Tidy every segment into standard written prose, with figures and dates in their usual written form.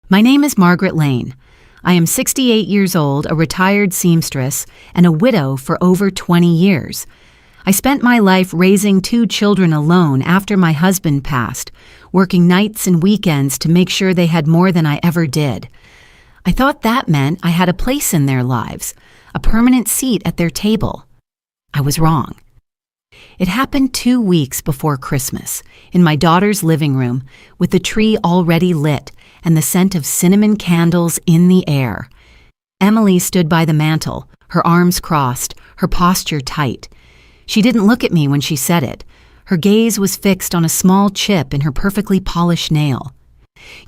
My name is Margaret Lane. I am 68 years old, a retired seamstress, and a widow for over 20 years. I spent my life raising 2 children alone after my husband passed, working nights and weekends to make sure they had more than I ever did. I thought that meant I had a place in their lives, a permanent seat at their table. I was wrong. It happened 2 weeks before Christmas, in my daughter's living room, with the tree already lit and the scent of cinnamon candles in the air. Emily stood by the mantel, her arms crossed, her posture tight. She didn't look at me when she said it. Her gaze was fixed on a small chip in her perfectly polished nail.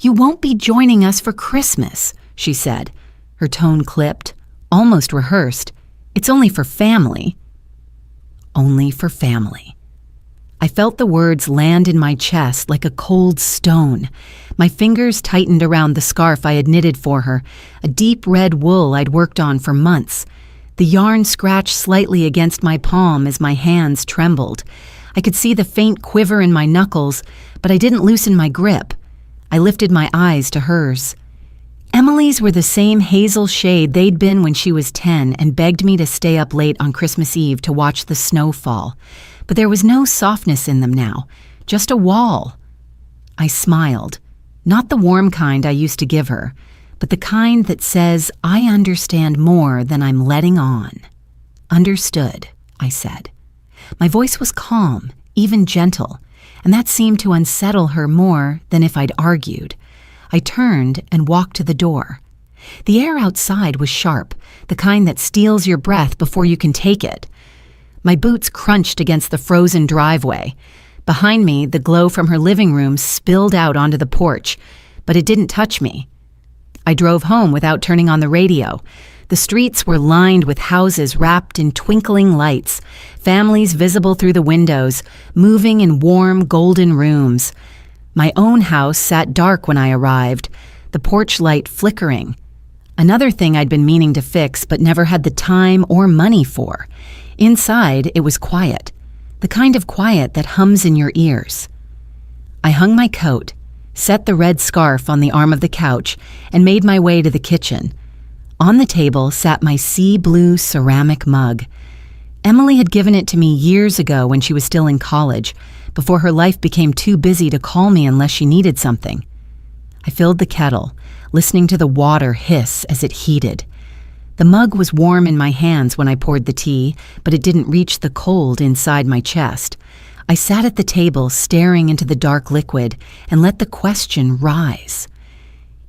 "You won't be joining us for Christmas," she said, her tone clipped, almost rehearsed. "It's only for family." Only for family. I felt the words land in my chest like a cold stone. My fingers tightened around the scarf I had knitted for her, a deep red wool I'd worked on for months. The yarn scratched slightly against my palm as my hands trembled. I could see the faint quiver in my knuckles, but I didn't loosen my grip. I lifted my eyes to hers. Emily's were the same hazel shade they'd been when she was 10 and begged me to stay up late on Christmas Eve to watch the snow fall. But there was no softness in them now, just a wall. I smiled, not the warm kind I used to give her, but the kind that says, "I understand more than I'm letting on." "Understood," I said. My voice was calm, even gentle, and that seemed to unsettle her more than if I'd argued. I turned and walked to the door. The air outside was sharp, the kind that steals your breath before you can take it. My boots crunched against the frozen driveway. Behind me, the glow from her living room spilled out onto the porch, but it didn't touch me. I drove home without turning on the radio. The streets were lined with houses wrapped in twinkling lights, families visible through the windows, moving in warm, golden rooms. My own house sat dark when I arrived, the porch light flickering. Another thing I'd been meaning to fix but never had the time or money for. Inside, it was quiet, the kind of quiet that hums in your ears. I hung my coat, set the red scarf on the arm of the couch, and made my way to the kitchen. On the table sat my sea blue ceramic mug. Emily had given it to me years ago when she was still in college, before her life became too busy to call me unless she needed something. I filled the kettle, listening to the water hiss as it heated. The mug was warm in my hands when I poured the tea, but it didn't reach the cold inside my chest. I sat at the table staring into the dark liquid and let the question rise.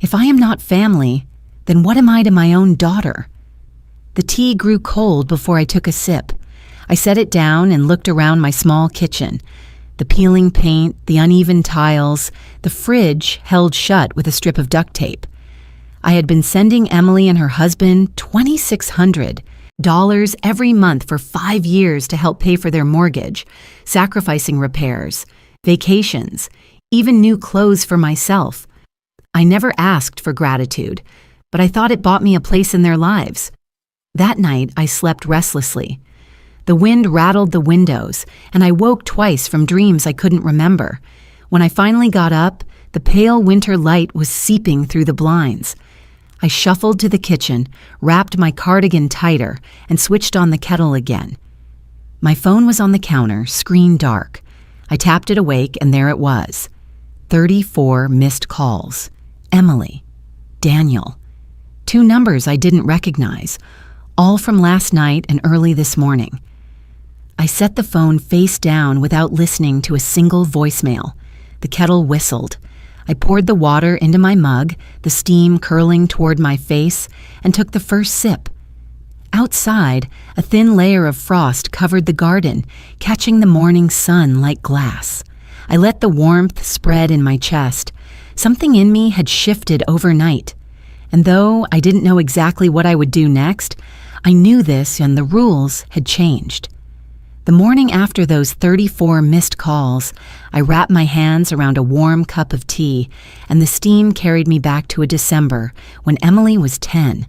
If I am not family, then what am I to my own daughter? The tea grew cold before I took a sip. I set it down and looked around my small kitchen. The peeling paint, the uneven tiles, the fridge held shut with a strip of duct tape. I had been sending Emily and her husband $2,600 every month for 5 years to help pay for their mortgage, sacrificing repairs, vacations, even new clothes for myself. I never asked for gratitude, but I thought it bought me a place in their lives. That night, I slept restlessly. The wind rattled the windows, and I woke twice from dreams I couldn't remember. When I finally got up, the pale winter light was seeping through the blinds. I shuffled to the kitchen, wrapped my cardigan tighter, and switched on the kettle again. My phone was on the counter, screen dark. I tapped it awake, and there it was. 34 missed calls. Emily. Daniel. 2 numbers I didn't recognize, all from last night and early this morning. I set the phone face down without listening to a single voicemail. The kettle whistled. I poured the water into my mug, the steam curling toward my face, and took the first sip. Outside, a thin layer of frost covered the garden, catching the morning sun like glass. I let the warmth spread in my chest. Something in me had shifted overnight. And though I didn't know exactly what I would do next, I knew this and the rules had changed. The morning after those 34 missed calls, I wrapped my hands around a warm cup of tea, and the steam carried me back to a December when Emily was 10,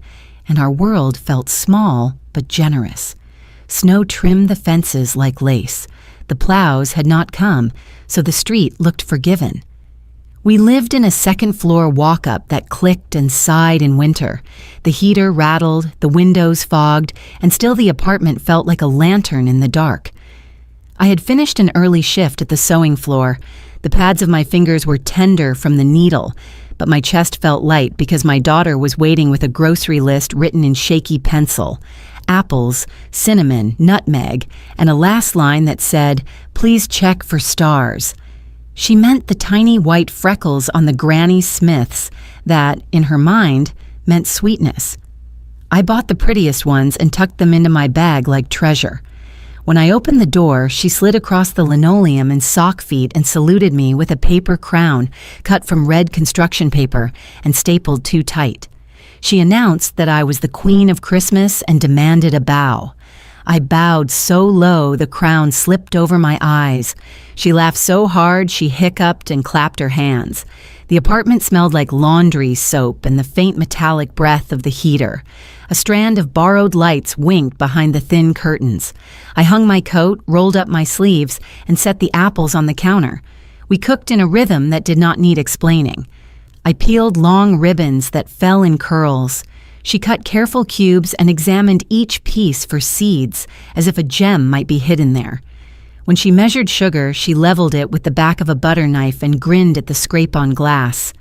and our world felt small but generous. Snow trimmed the fences like lace. The plows had not come, so the street looked forgiven. We lived in a second-floor walk-up that clicked and sighed in winter. The heater rattled, the windows fogged, and still the apartment felt like a lantern in the dark. I had finished an early shift at the sewing floor. The pads of my fingers were tender from the needle, but my chest felt light because my daughter was waiting with a grocery list written in shaky pencil. Apples, cinnamon, nutmeg, and a last line that said, "Please check for stars." She meant the tiny white freckles on the Granny Smiths that, in her mind, meant sweetness. I bought the prettiest ones and tucked them into my bag like treasure. When I opened the door, she slid across the linoleum in sock feet and saluted me with a paper crown cut from red construction paper and stapled too tight. She announced that I was the Queen of Christmas and demanded a bow. I bowed so low the crown slipped over my eyes. She laughed so hard she hiccuped and clapped her hands. The apartment smelled like laundry soap and the faint metallic breath of the heater. A strand of borrowed lights winked behind the thin curtains. I hung my coat, rolled up my sleeves, and set the apples on the counter. We cooked in a rhythm that did not need explaining. I peeled long ribbons that fell in curls. She cut careful cubes and examined each piece for seeds, as if a gem might be hidden there. When she measured sugar, she leveled it with the back of a butter knife and grinned at the scrape on glass.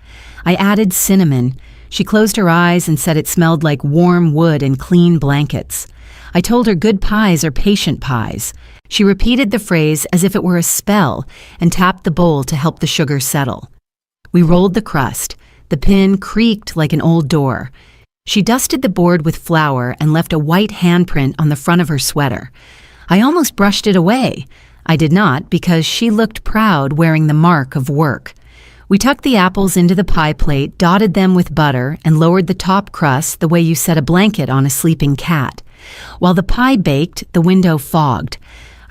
I added cinnamon. She closed her eyes and said it smelled like warm wood and clean blankets. I told her good pies are patient pies. She repeated the phrase as if it were a spell and tapped the bowl to help the sugar settle. We rolled the crust. The pin creaked like an old door. She dusted the board with flour and left a white handprint on the front of her sweater. I almost brushed it away. I did not because she looked proud wearing the mark of work. We tucked the apples into the pie plate, dotted them with butter, and lowered the top crust the way you set a blanket on a sleeping cat. While the pie baked, the window fogged.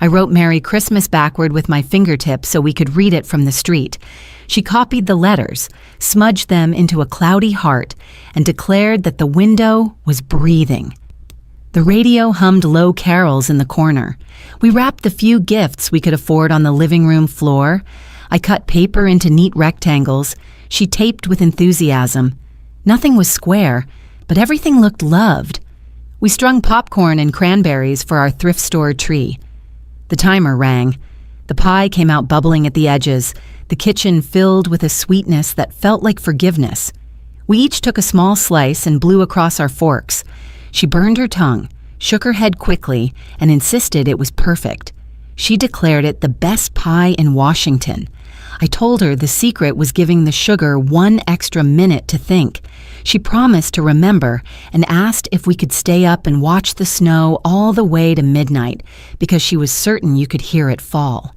I wrote Merry Christmas backward with my fingertips so we could read it from the street. She copied the letters, smudged them into a cloudy heart, and declared that the window was breathing. The radio hummed low carols in the corner. We wrapped the few gifts we could afford on the living room floor. I cut paper into neat rectangles. She taped with enthusiasm. Nothing was square, but everything looked loved. We strung popcorn and cranberries for our thrift store tree. The timer rang. The pie came out bubbling at the edges, the kitchen filled with a sweetness that felt like forgiveness. We each took a small slice and blew across our forks. She burned her tongue, shook her head quickly, and insisted it was perfect. She declared it the best pie in Washington. I told her the secret was giving the sugar 1 extra minute to think. She promised to remember and asked if we could stay up and watch the snow all the way to midnight because she was certain you could hear it fall.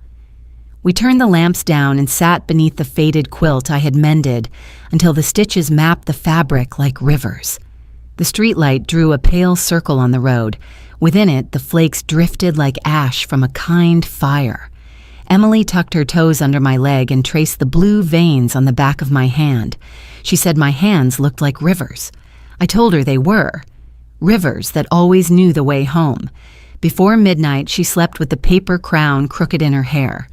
We turned the lamps down and sat beneath the faded quilt I had mended until the stitches mapped the fabric like rivers. The streetlight drew a pale circle on the road. Within it, the flakes drifted like ash from a kind fire. Emily tucked her toes under my leg and traced the blue veins on the back of my hand. She said my hands looked like rivers. I told her they were. Rivers that always knew the way home. Before midnight, she slept with the paper crown crooked in her hair.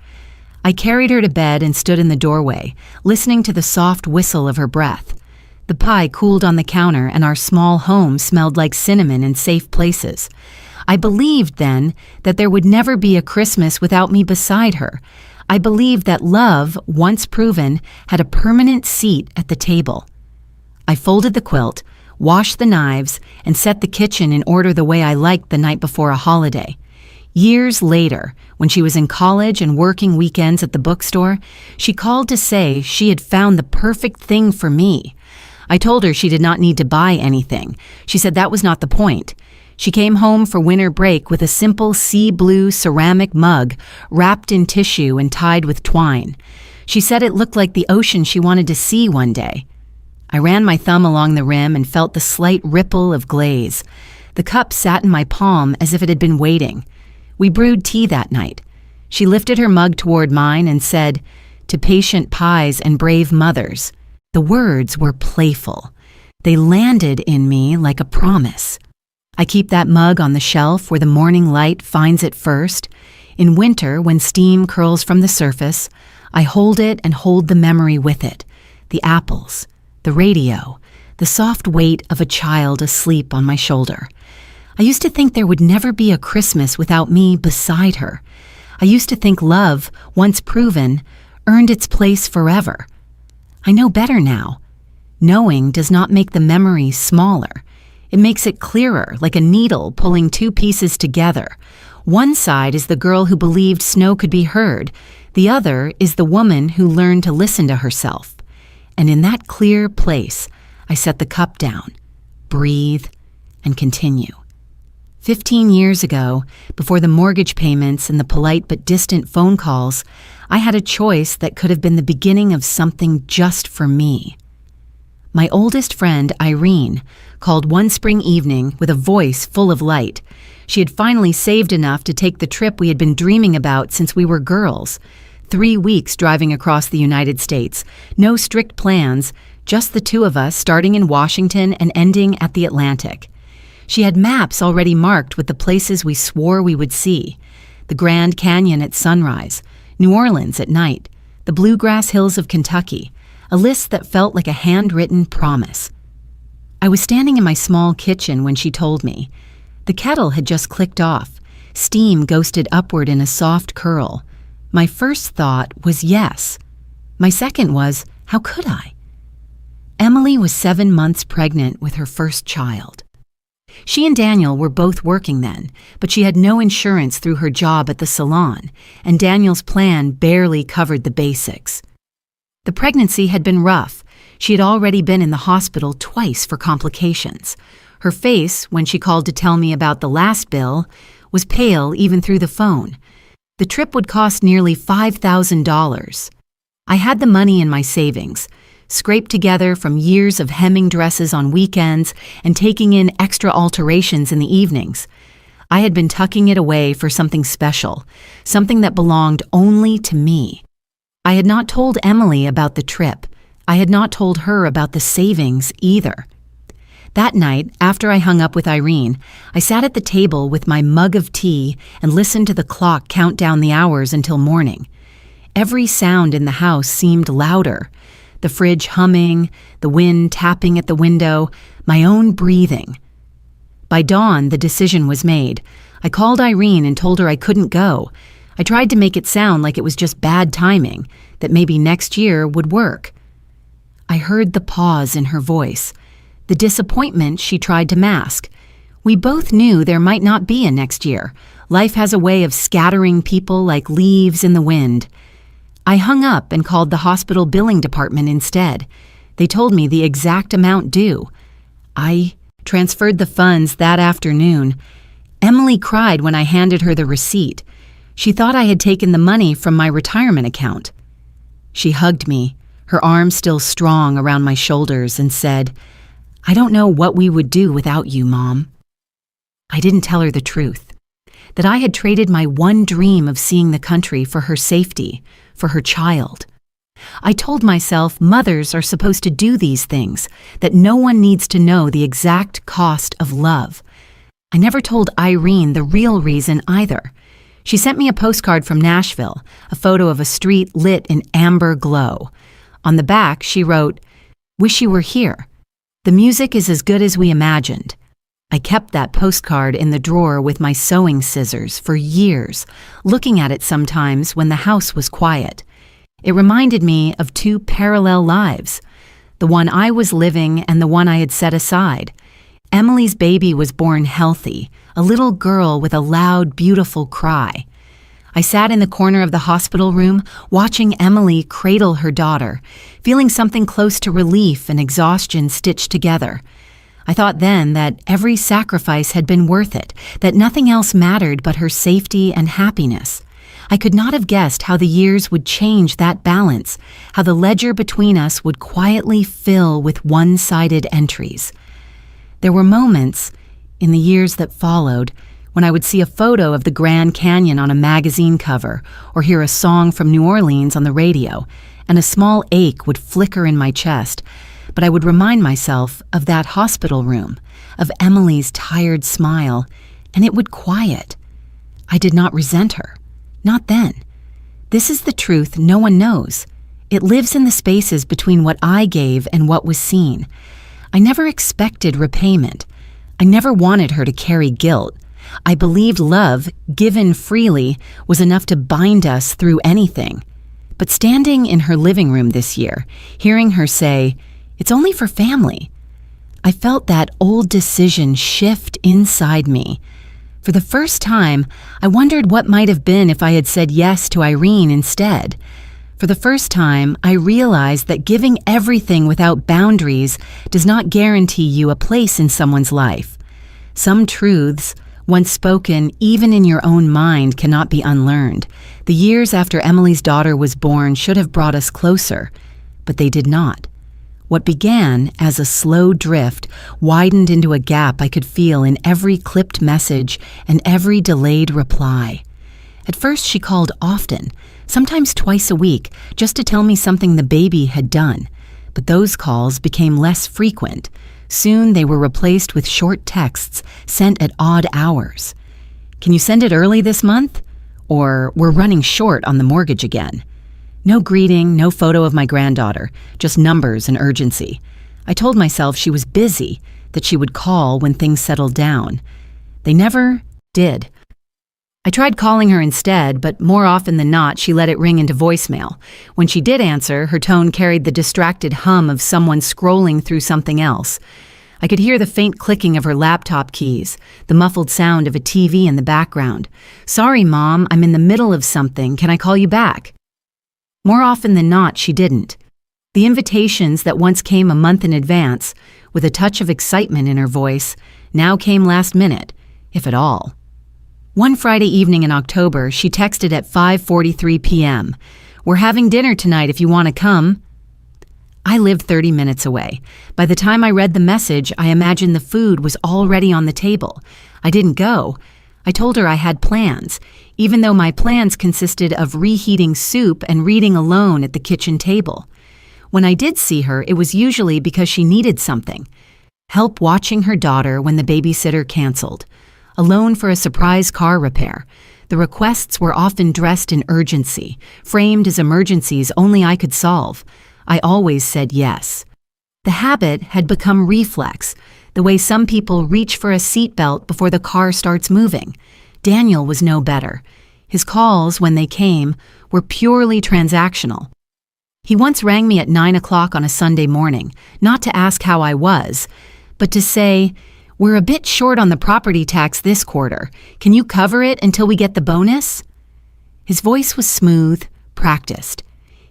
I carried her to bed and stood in the doorway, listening to the soft whistle of her breath. The pie cooled on the counter and our small home smelled like cinnamon in safe places. I believed then that there would never be a Christmas without me beside her. I believed that love, once proven, had a permanent seat at the table. I folded the quilt, washed the knives, and set the kitchen in order the way I liked the night before a holiday. Years later, when she was in college and working weekends at the bookstore, she called to say she had found the perfect thing for me. I told her she did not need to buy anything. She said that was not the point. She came home for winter break with a simple sea blue ceramic mug wrapped in tissue and tied with twine. She said it looked like the ocean she wanted to see one day. I ran my thumb along the rim and felt the slight ripple of glaze. The cup sat in my palm as if it had been waiting. We brewed tea that night. She lifted her mug toward mine and said, "To patient pies and brave mothers." The words were playful. They landed in me like a promise. I keep that mug on the shelf where the morning light finds it first. In winter, when steam curls from the surface, I hold it and hold the memory with it. the apples, the radio, the soft weight of a child asleep on my shoulder. I used to think there would never be a Christmas without me beside her. I used to think love, once proven, earned its place forever. I know better now. Knowing does not make the memory smaller. It makes it clearer, like a needle pulling two pieces together. One side is the girl who believed snow could be heard. The other is the woman who learned to listen to herself. And in that clear place, I set the cup down, breathe, and continue. 15 years ago, before the mortgage payments and the polite but distant phone calls, I had a choice that could have been the beginning of something just for me. My oldest friend, Irene, called one spring evening with a voice full of light. She had finally saved enough to take the trip we had been dreaming about since we were girls. 3 weeks driving across the United States, no strict plans, just the two of us starting in Washington and ending at the Atlantic. She had maps already marked with the places we swore we would see. The Grand Canyon at sunrise, New Orleans at night, the bluegrass hills of Kentucky, a list that felt like a handwritten promise. I was standing in my small kitchen when she told me. The kettle had just clicked off. Steam ghosted upward in a soft curl. My first thought was yes. My second was, how could I? Emily was 7 months pregnant with her first child. She and Daniel were both working then, but she had no insurance through her job at the salon, and Daniel's plan barely covered the basics. The pregnancy had been rough. She had already been in the hospital twice for complications. Her face, when she called to tell me about the last bill, was pale even through the phone. The trip would cost nearly $5,000. I had the money in my savings, scraped together from years of hemming dresses on weekends and taking in extra alterations in the evenings. I had been tucking it away for something special, something that belonged only to me. I had not told Emily about the trip. I had not told her about the savings either. That night, after I hung up with Irene, I sat at the table with my mug of tea and listened to the clock count down the hours until morning. Every sound in the house seemed louder. The fridge humming, the wind tapping at the window, my own breathing. By dawn, the decision was made. I called Irene and told her I couldn't go. I tried to make it sound like it was just bad timing, that maybe next year would work. I heard the pause in her voice, the disappointment she tried to mask. We both knew there might not be a next year. Life has a way of scattering people like leaves in the wind. I hung up and called the hospital billing department instead. They told me the exact amount due. I transferred the funds that afternoon. Emily cried when I handed her the receipt. She thought I had taken the money from my retirement account. She hugged me, her arms still strong around my shoulders, and said, "I don't know what we would do without you, Mom." I didn't tell her the truth, that I had traded my one dream of seeing the country for her safety, for her child. I told myself mothers are supposed to do these things, that no one needs to know the exact cost of love. I never told Irene the real reason either. She sent me a postcard from Nashville, a photo of a street lit in amber glow. On the back, she wrote, "Wish you were here. The music is as good as we imagined." I kept that postcard in the drawer with my sewing scissors for years, looking at it sometimes when the house was quiet. It reminded me of two parallel lives, the one I was living and the one I had set aside. Emily's baby was born healthy, a little girl with a loud, beautiful cry. I sat in the corner of the hospital room, watching Emily cradle her daughter, feeling something close to relief and exhaustion stitched together. I thought then that every sacrifice had been worth it, that nothing else mattered but her safety and happiness. I could not have guessed how the years would change that balance, how the ledger between us would quietly fill with one-sided entries. There were moments, in the years that followed, when I would see a photo of the Grand Canyon on a magazine cover or hear a song from New Orleans on the radio, and a small ache would flicker in my chest, but I would remind myself of that hospital room, of Emily's tired smile, and it would quiet. I did not resent her. Not then. This is the truth no one knows. It lives in the spaces between what I gave and what was seen. I never expected repayment. I never wanted her to carry guilt. I believed love, given freely, was enough to bind us through anything. But standing in her living room this year, hearing her say, "It's only for family," I felt that old decision shift inside me. For the first time, I wondered what might have been if I had said yes to Irene instead. For the first time, I realized that giving everything without boundaries does not guarantee you a place in someone's life. Some truths, once spoken even in your own mind, cannot be unlearned. The years after Emily's daughter was born should have brought us closer, but they did not. What began as a slow drift widened into a gap I could feel in every clipped message and every delayed reply. At first, she called often, sometimes twice a week, just to tell me something the baby had done. But those calls became less frequent. Soon they were replaced with short texts sent at odd hours. "Can you send it early this month?" Or, "We're running short on the mortgage again." No greeting, no photo of my granddaughter, just numbers and urgency. I told myself she was busy, that she would call when things settled down. They never did. I tried calling her instead, but more often than not, she let it ring into voicemail. When she did answer, her tone carried the distracted hum of someone scrolling through something else. I could hear the faint clicking of her laptop keys, the muffled sound of a TV in the background. "Sorry, Mom, I'm in the middle of something. Can I call you back?" More often than not, she didn't. The invitations that once came a month in advance, with a touch of excitement in her voice, now came last minute, if at all. One Friday evening in October, she texted at 5:43 p.m. "We're having dinner tonight if you want to come." I lived 30 minutes away. By the time I read the message, I imagined the food was already on the table. I didn't go. I told her I had plans, even though my plans consisted of reheating soup and reading alone at the kitchen table. When I did see her, it was usually because she needed something. Help watching her daughter when the babysitter canceled. A loan for a surprise car repair. The requests were often dressed in urgency, framed as emergencies only I could solve. I always said yes. The habit had become reflex, the way some people reach for a seatbelt before the car starts moving. Daniel was no better. His calls, when they came, were purely transactional. He once rang me at 9 o'clock on a Sunday morning, not to ask how I was, but to say, "We're a bit short on the property tax this quarter. Can you cover it until we get the bonus?" His voice was smooth, practiced.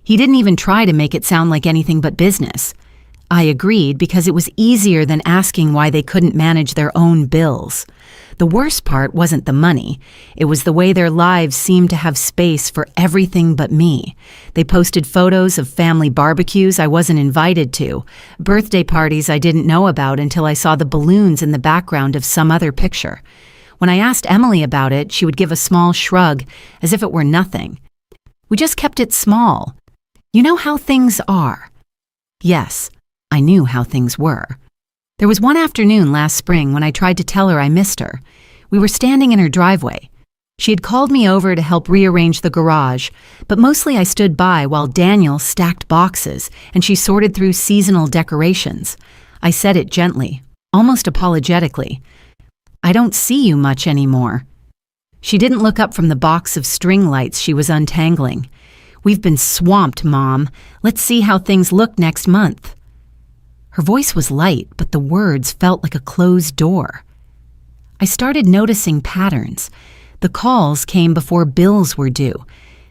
He didn't even try to make it sound like anything but business. I agreed because it was easier than asking why they couldn't manage their own bills. The worst part wasn't the money. It was the way their lives seemed to have space for everything but me. They posted photos of family barbecues I wasn't invited to, birthday parties I didn't know about until I saw the balloons in the background of some other picture. When I asked Emily about it, she would give a small shrug, as if it were nothing. We just kept it small. You know how things are. Yes, I knew how things were. There was one afternoon last spring when I tried to tell her I missed her. We were standing in her driveway. She had called me over to help rearrange the garage, but mostly I stood by while Daniel stacked boxes and she sorted through seasonal decorations. I said it gently, almost apologetically. "I don't see you much anymore." She didn't look up from the box of string lights she was untangling. "We've been swamped, Mom. Let's see how things look next month." Her voice was light, but the words felt like a closed door. I started noticing patterns. The calls came before bills were due.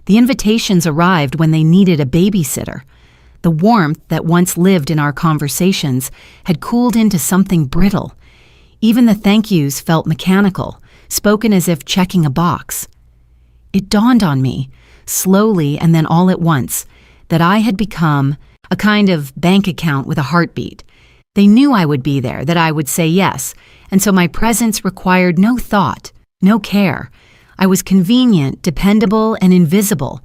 The invitations arrived when they needed a babysitter. The warmth that once lived in our conversations had cooled into something brittle. Even the thank yous felt mechanical, spoken as if checking a box. It dawned on me, slowly and then all at once, that I had become a kind of bank account with a heartbeat. They knew I would be there, that I would say yes, and so my presence required no thought, no care. I was convenient, dependable, and invisible.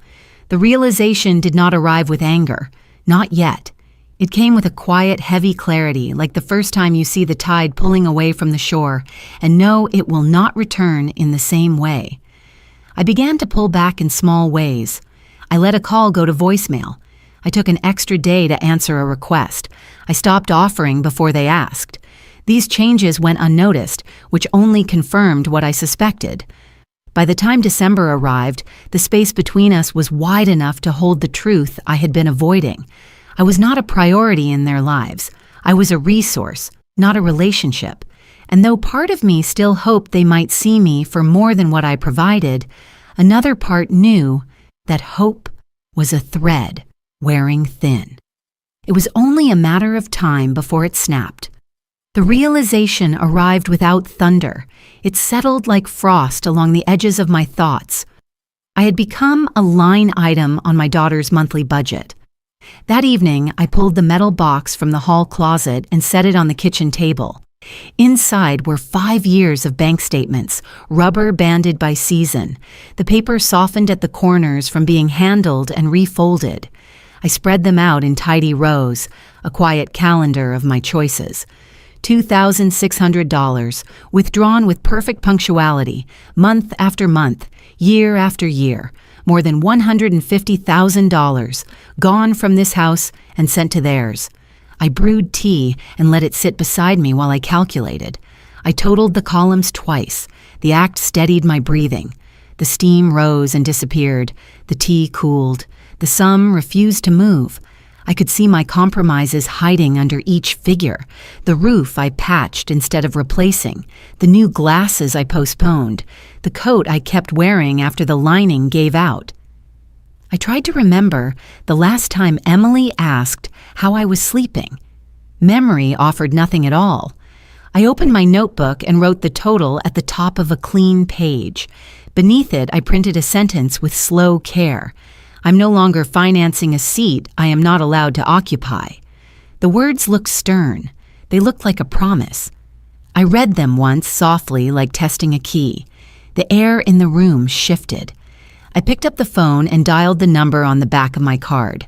The realization did not arrive with anger, not yet. It came with a quiet, heavy clarity, like the first time you see the tide pulling away from the shore, and know it will not return in the same way. I began to pull back in small ways. I let a call go to voicemail. I took an extra day to answer a request. I stopped offering before they asked. These changes went unnoticed, which only confirmed what I suspected. By the time December arrived, the space between us was wide enough to hold the truth I had been avoiding. I was not a priority in their lives. I was a resource, not a relationship. And though part of me still hoped they might see me for more than what I provided, another part knew that hope was a thread wearing thin. It was only a matter of time before it snapped. The realization arrived without thunder. It settled like frost along the edges of my thoughts. I had become a line item on my daughter's monthly budget. That evening, I pulled the metal box from the hall closet and set it on the kitchen table. Inside were 5 years of bank statements, rubber banded by season. The paper softened at the corners from being handled and refolded. I spread them out in tidy rows, a quiet calendar of my choices. $2,600, withdrawn with perfect punctuality, month after month, year after year. More than $150,000, gone from this house and sent to theirs. I brewed tea and let it sit beside me while I calculated. I totaled the columns twice. The act steadied my breathing. The steam rose and disappeared. The tea cooled. The sum refused to move. I could see my compromises hiding under each figure. The roof I patched instead of replacing. The new glasses I postponed. The coat I kept wearing after the lining gave out. I tried to remember the last time Emily asked how I was sleeping. Memory offered nothing at all. I opened my notebook and wrote the total at the top of a clean page. Beneath it, I printed a sentence with slow care. I'm no longer financing a seat I am not allowed to occupy. The words looked stern. They looked like a promise. I read them once softly, like testing a key. The air in the room shifted. I picked up the phone and dialed the number on the back of my card.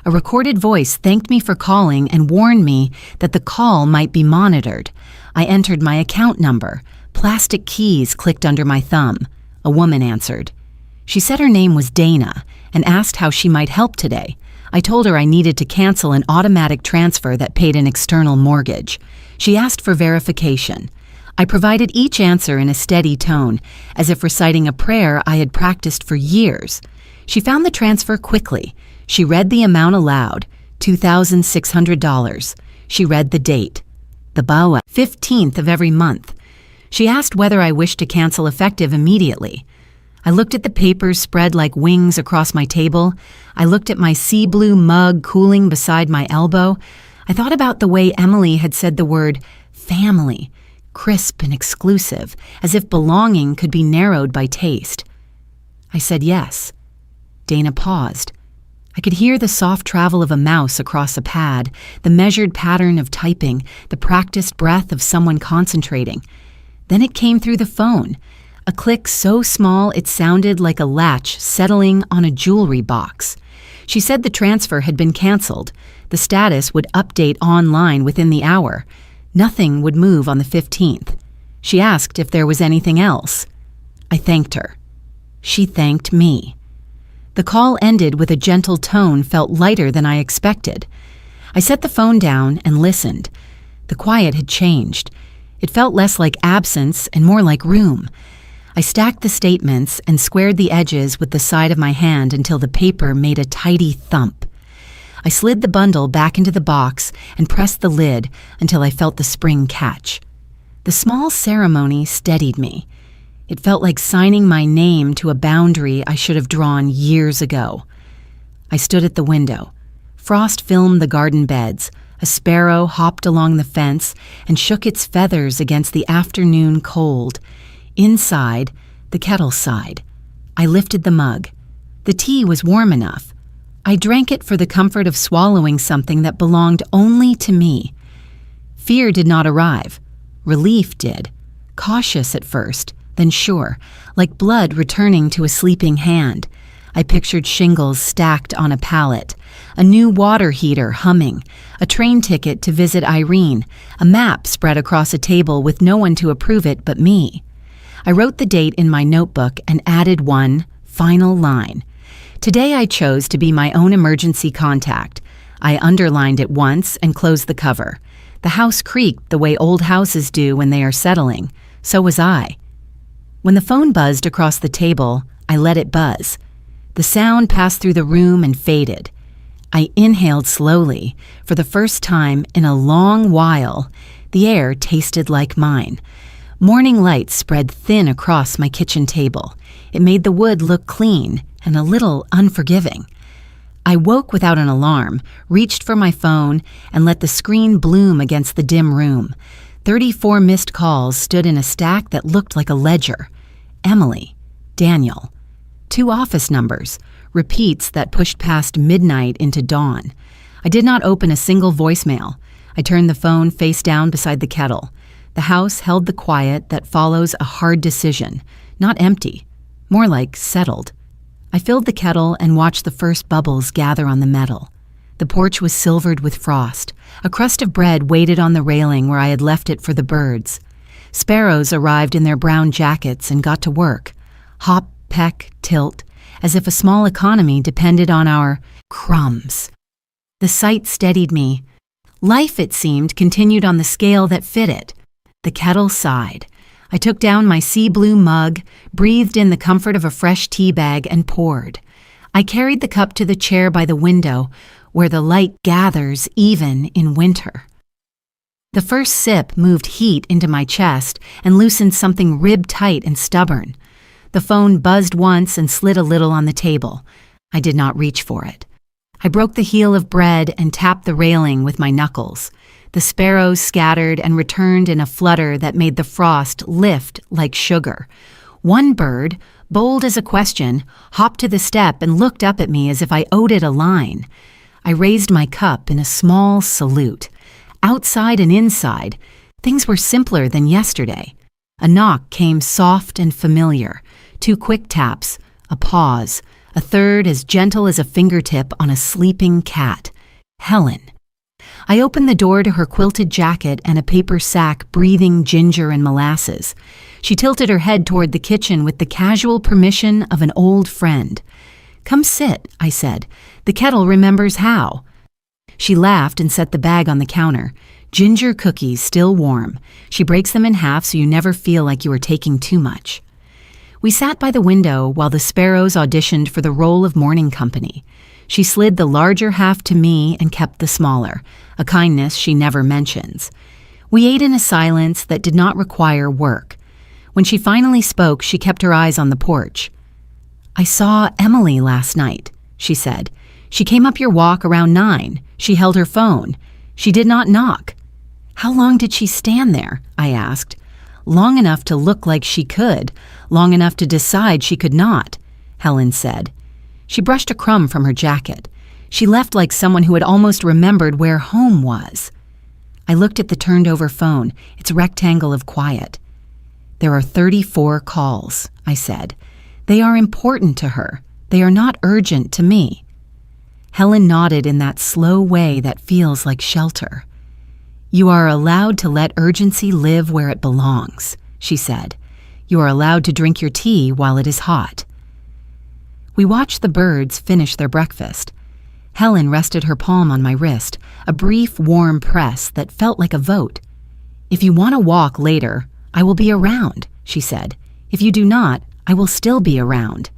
A recorded voice thanked me for calling and warned me that the call might be monitored. I entered my account number. Plastic keys clicked under my thumb. A woman answered. She said her name was Dana and asked how she might help today. I told her I needed to cancel an automatic transfer that paid an external mortgage. She asked for verification. I provided each answer in a steady tone, as if reciting a prayer I had practiced for years. She found the transfer quickly. She read the amount aloud, $2,600. She read the date, the BAWA, 15th of every month. She asked whether I wished to cancel effective immediately. I looked at the papers spread like wings across my table. I looked at my sea blue mug cooling beside my elbow. I thought about the way Emily had said the word family, crisp and exclusive, as if belonging could be narrowed by taste. I said yes. Dana paused. I could hear the soft travel of a mouse across a pad, the measured pattern of typing, the practiced breath of someone concentrating. Then it came through the phone. A click so small it sounded like a latch settling on a jewelry box. She said the transfer had been canceled. The status would update online within the hour. Nothing would move on the 15th. She asked if there was anything else. I thanked her. She thanked me. The call ended with a gentle tone felt lighter than I expected. I set the phone down and listened. The quiet had changed. It felt less like absence and more like room. I stacked the statements and squared the edges with the side of my hand until the paper made a tidy thump. I slid the bundle back into the box and pressed the lid until I felt the spring catch. The small ceremony steadied me. It felt like signing my name to a boundary I should have drawn years ago. I stood at the window. Frost filmed the garden beds. A sparrow hopped along the fence and shook its feathers against the afternoon cold. Inside, the kettle sighed. I lifted the mug. The tea was warm enough. I drank it for the comfort of swallowing something that belonged only to me. Fear did not arrive. Relief did. Cautious at first, then sure, like blood returning to a sleeping hand. I pictured shingles stacked on a pallet, a new water heater humming, a train ticket to visit Irene, a map spread across a table with no one to approve it but me. I wrote the date in my notebook and added one final line. Today I chose to be my own emergency contact. I underlined it once and closed the cover. The house creaked the way old houses do when they are settling. So was I. When the phone buzzed across the table, I let it buzz. The sound passed through the room and faded. I inhaled slowly. For the first time in a long while, the air tasted like mine. Morning light spread thin across my kitchen table. It made the wood look clean and a little unforgiving. I woke without an alarm, reached for my phone, and let the screen bloom against the dim room. 34 missed calls stood in a stack that looked like a ledger. Emily, Daniel. 2 office numbers, repeats that pushed past midnight into dawn. I did not open a single voicemail. I turned the phone face down beside the kettle. The house held the quiet that follows a hard decision, not empty, more like settled. I filled the kettle and watched the first bubbles gather on the metal. The porch was silvered with frost. A crust of bread waited on the railing where I had left it for the birds. Sparrows arrived in their brown jackets and got to work. Hop, peck, tilt, as if a small economy depended on our crumbs. The sight steadied me. Life, it seemed, continued on the scale that fit it. The kettle sighed. I took down my sea blue mug, breathed in the comfort of a fresh tea bag, and poured. I carried the cup to the chair by the window, where the light gathers even in winter. The first sip moved heat into my chest and loosened something rib-tight and stubborn. The phone buzzed once and slid a little on the table. I did not reach for it. I broke the heel of bread and tapped the railing with my knuckles. The sparrows scattered and returned in a flutter that made the frost lift like sugar. One bird, bold as a question, hopped to the step and looked up at me as if I owed it a line. I raised my cup in a small salute. Outside and inside, things were simpler than yesterday. A knock came soft and familiar. 2 quick taps, a pause, a third as gentle as a fingertip on a sleeping cat. Helen. I opened the door to her quilted jacket and a paper sack breathing ginger and molasses. She tilted her head toward the kitchen with the casual permission of an old friend. "Come sit," I said. "The kettle remembers how." She laughed and set the bag on the counter. Ginger cookies still warm. She breaks them in half so you never feel like you are taking too much. We sat by the window while the sparrows auditioned for the role of morning company. She slid the larger half to me and kept the smaller, a kindness she never mentions. We ate in a silence that did not require work. When she finally spoke, she kept her eyes on the porch. "I saw Emily last night," she said. "She came up your walk around 9. She held her phone. She did not knock." "How long did she stand there?" I asked. "Long enough to look like she could, long enough to decide she could not," Helen said. She brushed a crumb from her jacket. She left like someone who had almost remembered where home was. I looked at the turned-over phone, its rectangle of quiet. "There are 34 calls," I said. "They are important to her. They are not urgent to me." Helen nodded in that slow way that feels like shelter. "You are allowed to let urgency live where it belongs," she said. "You are allowed to drink your tea while it is hot." We watched the birds finish their breakfast. Helen rested her palm on my wrist, a brief, warm press that felt like a vote. "If you want to walk later, I will be around," she said. "If you do not, I will still be around."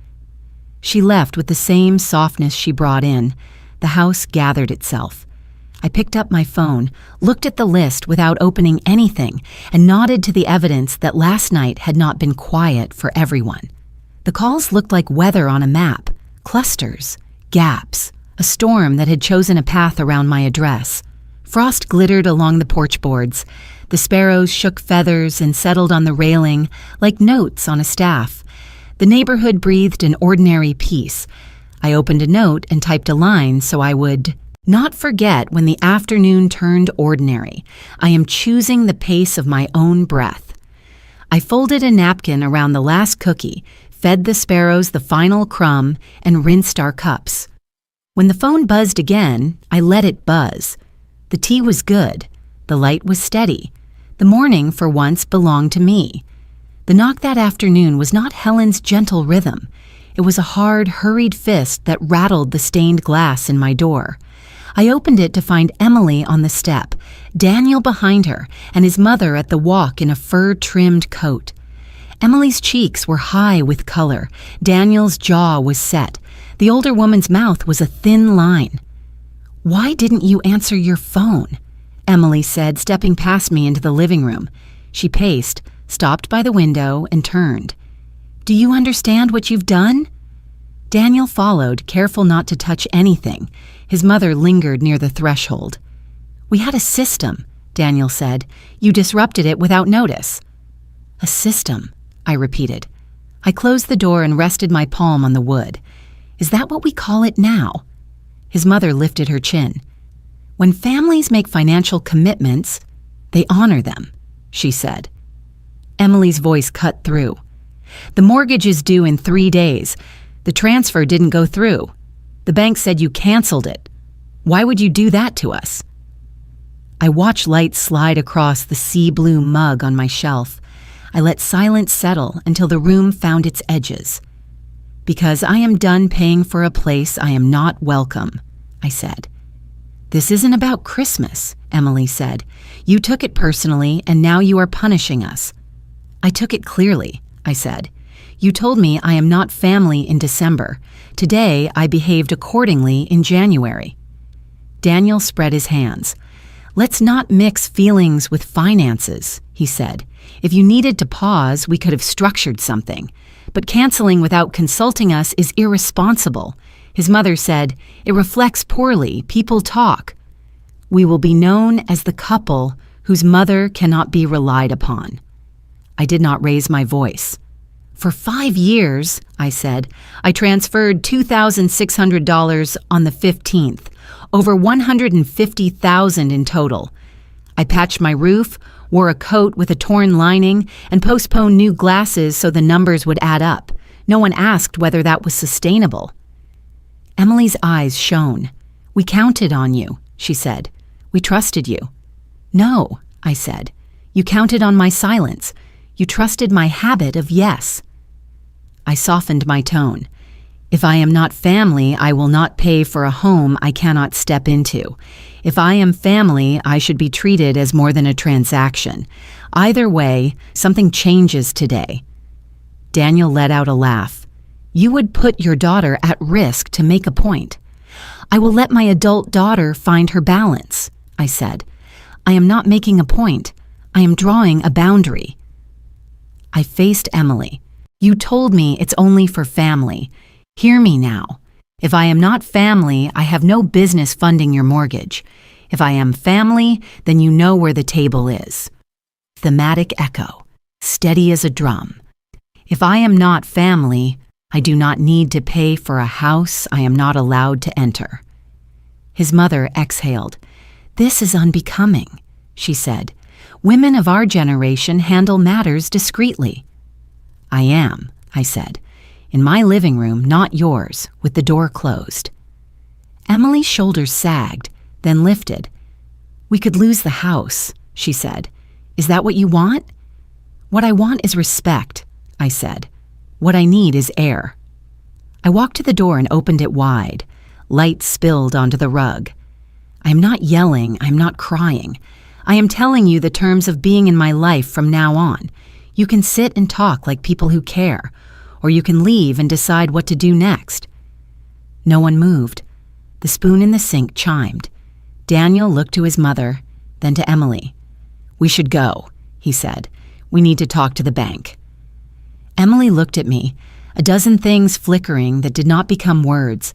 She left with the same softness she brought in. The house gathered itself. I picked up my phone, looked at the list without opening anything, and nodded to the evidence that last night had not been quiet for everyone. The calls looked like weather on a map, clusters, gaps, a storm that had chosen a path around my address. Frost glittered along the porch boards. The sparrows shook feathers and settled on the railing like notes on a staff. The neighborhood breathed an ordinary peace. I opened a note and typed a line so I would not forget when the afternoon turned ordinary. I am choosing the pace of my own breath. I folded a napkin around the last cookie, fed the sparrows the final crumb, and rinsed our cups. When the phone buzzed again, I let it buzz. The tea was good. The light was steady. The morning, for once, belonged to me. The knock that afternoon was not Helen's gentle rhythm. It was a hard, hurried fist that rattled the stained glass in my door. I opened it to find Emily on the step, Daniel behind her, and his mother at the walk in a fur-trimmed coat. Emily's cheeks were high with color. Daniel's jaw was set. The older woman's mouth was a thin line. "Why didn't you answer your phone?" Emily said, stepping past me into the living room. She paced, stopped by the window, and turned. "Do you understand what you've done?" Daniel followed, careful not to touch anything. His mother lingered near the threshold. "We had a system," Daniel said. "You disrupted it without notice." "A system," I repeated. I closed the door and rested my palm on the wood. "Is that what we call it now?" His mother lifted her chin. "When families make financial commitments, they honor them," she said. Emily's voice cut through. "The mortgage is due in 3 days. The transfer didn't go through. The bank said you canceled it. Why would you do that to us?" I watched light slide across the sea blue mug on my shelf. I let silence settle until the room found its edges. "Because I am done paying for a place I am not welcome," I said. "This isn't about Christmas," Emily said. "You took it personally, and now you are punishing us." "I took it clearly," I said. "You told me I am not family in December. Today, I behaved accordingly in January." Daniel spread his hands. "Let's not mix feelings with finances," he said. "If you needed to pause, we could have structured something. But canceling without consulting us is irresponsible." His mother said, "It reflects poorly. People talk." "We will be known as the couple whose mother cannot be relied upon." I did not raise my voice. "For 5 years," I said, "I transferred $2,600 on the 15th, over $150,000 in total. I patched my roof, wore a coat with a torn lining, and postponed new glasses so the numbers would add up. No one asked whether that was sustainable." Emily's eyes shone. "We counted on you," she said. "We trusted you." "No," I said. "You counted on my silence. You trusted my habit of yes." I softened my tone. "If I am not family, I will not pay for a home I cannot step into. If I am family, I should be treated as more than a transaction. Either way, something changes today." Daniel let out a laugh. "You would put your daughter at risk to make a point." "I will let my adult daughter find her balance," I said. "I am not making a point. I am drawing a boundary." I faced Emily. "You told me it's only for family. Hear me now. If I am not family, I have no business funding your mortgage. If I am family, then you know where the table is." Thematic echo, steady as a drum. "If I am not family, I do not need to pay for a house I am not allowed to enter." His mother exhaled. "This is unbecoming," she said. "Women of our generation handle matters discreetly." "I am," I said. "In my living room, not yours, with the door closed." Emily's shoulders sagged, then lifted. "We could lose the house," she said. "Is that what you want?" "What I want is respect," I said. "What I need is air." I walked to the door and opened it wide. Light spilled onto the rug. "I am not yelling, I am not crying. I am telling you the terms of being in my life from now on. You can sit and talk like people who care, or you can leave and decide what to do next." No one moved. The spoon in the sink chimed. Daniel looked to his mother, then to Emily. "We should go," he said. "We need to talk to the bank." Emily looked at me, a dozen things flickering that did not become words.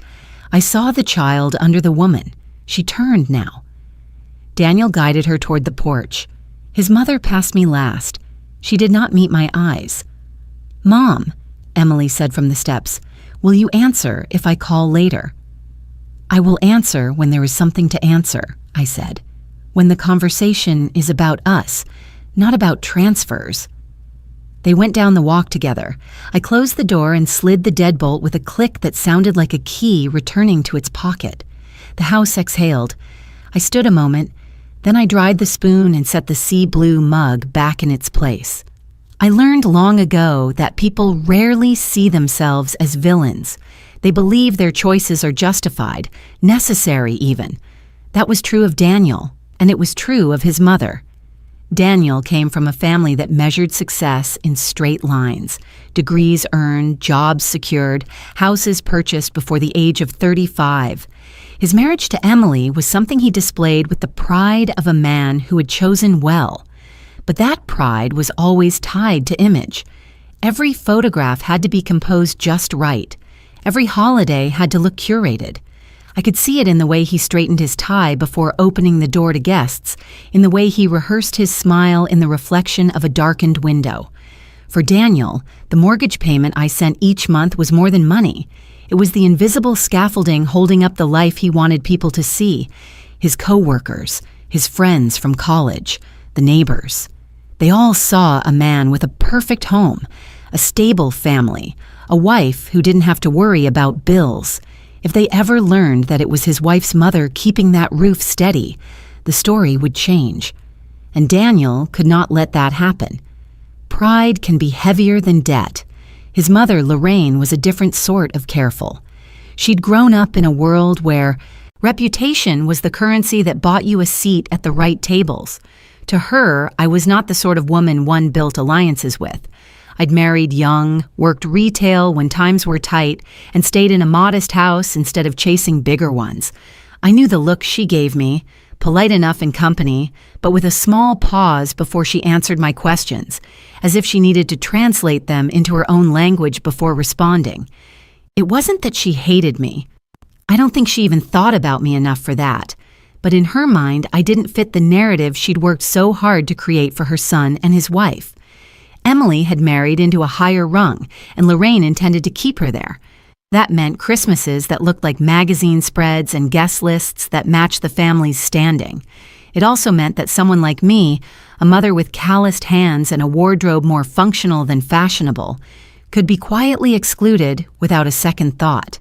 I saw the child under the woman. She turned now. Daniel guided her toward the porch. His mother passed me last. She did not meet my eyes. "Mom," Emily said from the steps, "will you answer if I call later?" "I will answer when there is something to answer," I said. "When the conversation is about us, not about transfers." They went down the walk together. I closed the door and slid the deadbolt with a click that sounded like a key returning to its pocket. The house exhaled. I stood a moment, then I dried the spoon and set the sea blue mug back in its place. I learned long ago that people rarely see themselves as villains. They believe their choices are justified, necessary even. That was true of Daniel, and it was true of his mother. Daniel came from a family that measured success in straight lines: degrees earned, jobs secured, houses purchased before the age of 35. His marriage to Emily was something he displayed with the pride of a man who had chosen well. But that pride was always tied to image. Every photograph had to be composed just right. Every holiday had to look curated. I could see it in the way he straightened his tie before opening the door to guests, in the way he rehearsed his smile in the reflection of a darkened window. For Daniel, the mortgage payment I sent each month was more than money. It was the invisible scaffolding holding up the life he wanted people to see: his co-workers, his friends from college, the neighbors. They all saw a man with a perfect home, a stable family, a wife who didn't have to worry about bills. If they ever learned that it was his wife's mother keeping that roof steady, the story would change. And Daniel could not let that happen. Pride can be heavier than debt. His mother, Lorraine, was a different sort of careful. She'd grown up in a world where reputation was the currency that bought you a seat at the right tables. To her, I was not the sort of woman one built alliances with. I'd married young, worked retail when times were tight, and stayed in a modest house instead of chasing bigger ones. I knew the look she gave me, polite enough in company, but with a small pause before she answered my questions, as if she needed to translate them into her own language before responding. It wasn't that she hated me. I don't think she even thought about me enough for that. But in her mind, I didn't fit the narrative she'd worked so hard to create for her son and his wife. Emily had married into a higher rung, and Lorraine intended to keep her there. That meant Christmases that looked like magazine spreads and guest lists that matched the family's standing. It also meant that someone like me, a mother with calloused hands and a wardrobe more functional than fashionable, could be quietly excluded without a second thought.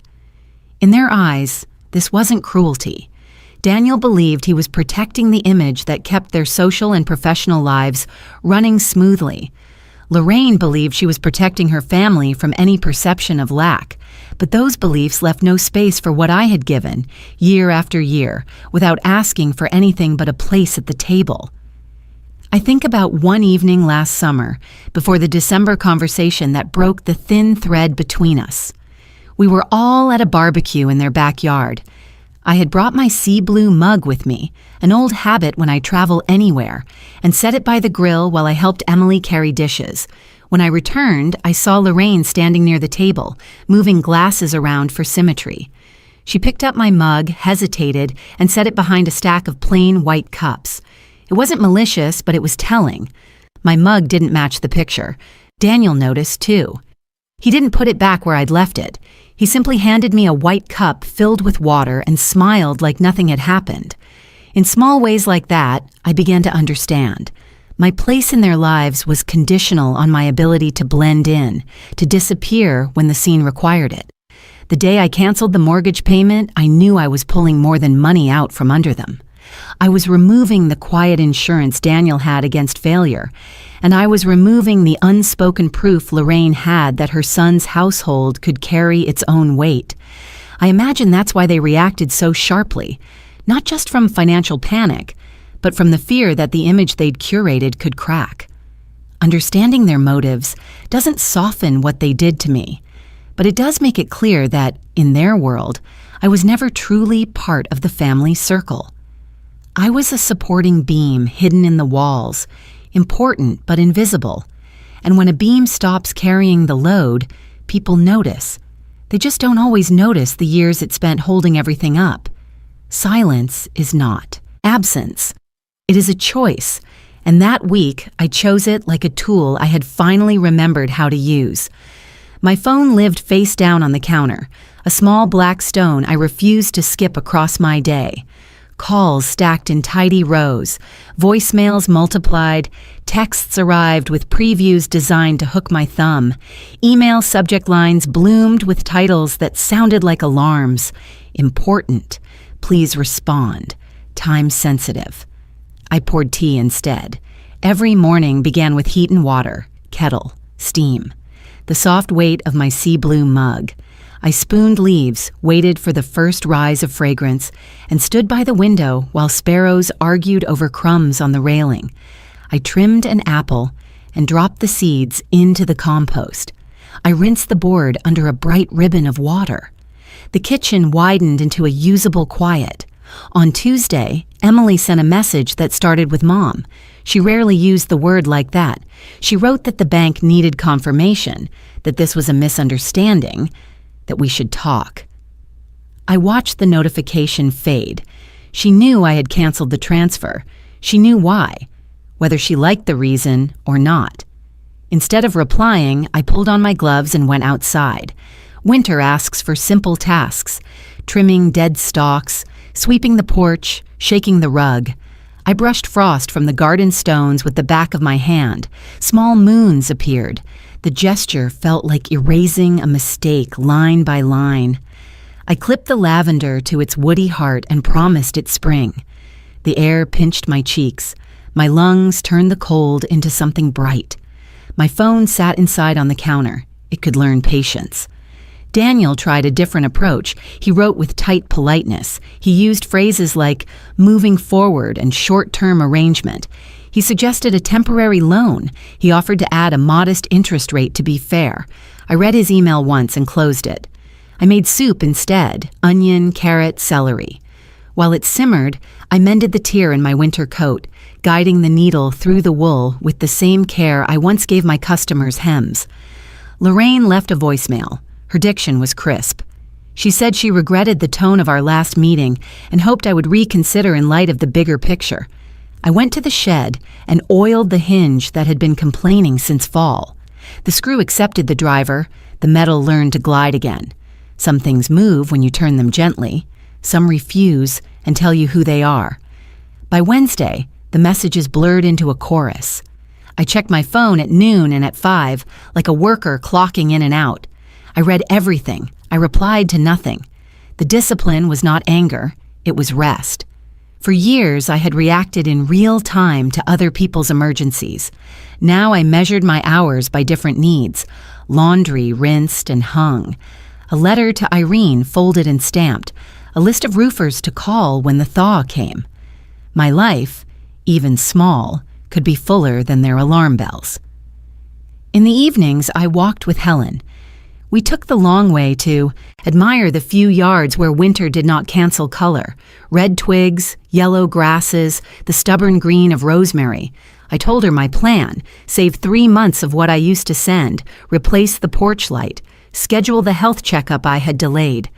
In their eyes, this wasn't cruelty. Daniel believed he was protecting the image that kept their social and professional lives running smoothly. Lorraine believed she was protecting her family from any perception of lack, but those beliefs left no space for what I had given, year after year, without asking for anything but a place at the table. I think about one evening last summer, before the December conversation that broke the thin thread between us. We were all at a barbecue in their backyard. I had brought my sea blue mug with me, an old habit when I travel anywhere, and set it by the grill while I helped Emily carry dishes. When I returned, I saw Lorraine standing near the table, moving glasses around for symmetry. She picked up my mug, hesitated, and set it behind a stack of plain white cups. It wasn't malicious, but it was telling. My mug didn't match the picture. Daniel noticed, too. He didn't put it back where I'd left it. He simply handed me a white cup filled with water and smiled like nothing had happened. In small ways like that, I began to understand. My place in their lives was conditional on my ability to blend in, to disappear when the scene required it. The day I canceled the mortgage payment, I knew I was pulling more than money out from under them. I was removing the quiet insurance Daniel had against failure, and I was removing the unspoken proof Lorraine had that her son's household could carry its own weight. I imagine that's why they reacted so sharply, not just from financial panic, but from the fear that the image they'd curated could crack. Understanding their motives doesn't soften what they did to me, but it does make it clear that, in their world, I was never truly part of the family circle. I was a supporting beam hidden in the walls, important but invisible. And when a beam stops carrying the load, people notice. They just don't always notice the years it spent holding everything up. Silence is not. Absence. It is a choice, and that week I chose it like a tool I had finally remembered how to use. My phone lived face down on the counter, a small black stone I refused to skip across my day. Calls stacked in tidy rows, voicemails multiplied, texts arrived with previews designed to hook my thumb, email subject lines bloomed with titles that sounded like alarms. Important. Please respond. Time sensitive. I poured tea instead. Every morning began with heat and water. kettle, steam. The soft weight of my sea blue mug. I spooned leaves, waited for the first rise of fragrance, and stood by the window while sparrows argued over crumbs on the railing. I trimmed an apple and dropped the seeds into the compost. I rinsed the board under a bright ribbon of water. The kitchen widened into a usable quiet. On Tuesday, Emily sent a message that started with Mom. She rarely used the word like that. She wrote that the bank needed confirmation, that this was a misunderstanding, that we should talk. I watched the notification fade. She knew I had canceled the transfer. She knew why, whether she liked the reason or not. Instead of replying, I pulled on my gloves and went outside. Winter asks for simple tasks: trimming dead stalks, sweeping the porch, shaking the rug. I brushed frost from the garden stones with the back of my hand. Small moons appeared. The gesture felt like erasing a mistake line by line. I clipped the lavender to its woody heart and promised it spring. The air pinched my cheeks. My lungs turned the cold into something bright. My phone sat inside on the counter. It could learn patience. Daniel tried a different approach. He wrote with tight politeness. He used phrases like moving forward and short-term arrangement. He suggested a temporary loan. He offered to add a modest interest rate to be fair. I read his email once and closed it. I made soup instead: onion, carrot, celery. While it simmered, I mended the tear in my winter coat, guiding the needle through the wool with the same care I once gave my customers' hems. Lorraine left a voicemail. Her diction was crisp. She said she regretted the tone of our last meeting and hoped I would reconsider in light of the bigger picture. I went to the shed and oiled the hinge that had been complaining since fall. The screw accepted the driver. The metal learned to glide again. Some things move when you turn them gently. Some refuse and tell you who they are. By Wednesday, the messages blurred into a chorus. I checked my phone at noon and at 5, like a worker clocking in and out. I read everything. I replied to nothing. The discipline was not anger, it was rest. For years, I had reacted in real time to other people's emergencies. Now I measured my hours by different needs: laundry rinsed and hung, a letter to Irene folded and stamped, a list of roofers to call when the thaw came. My life, even small, could be fuller than their alarm bells. In the evenings, I walked with Helen. We took the long way to admire the few yards where winter did not cancel color: red twigs, yellow grasses, the stubborn green of rosemary. I told her my plan: save 3 months of what I used to send, replace the porch light, schedule the health checkup I had delayed.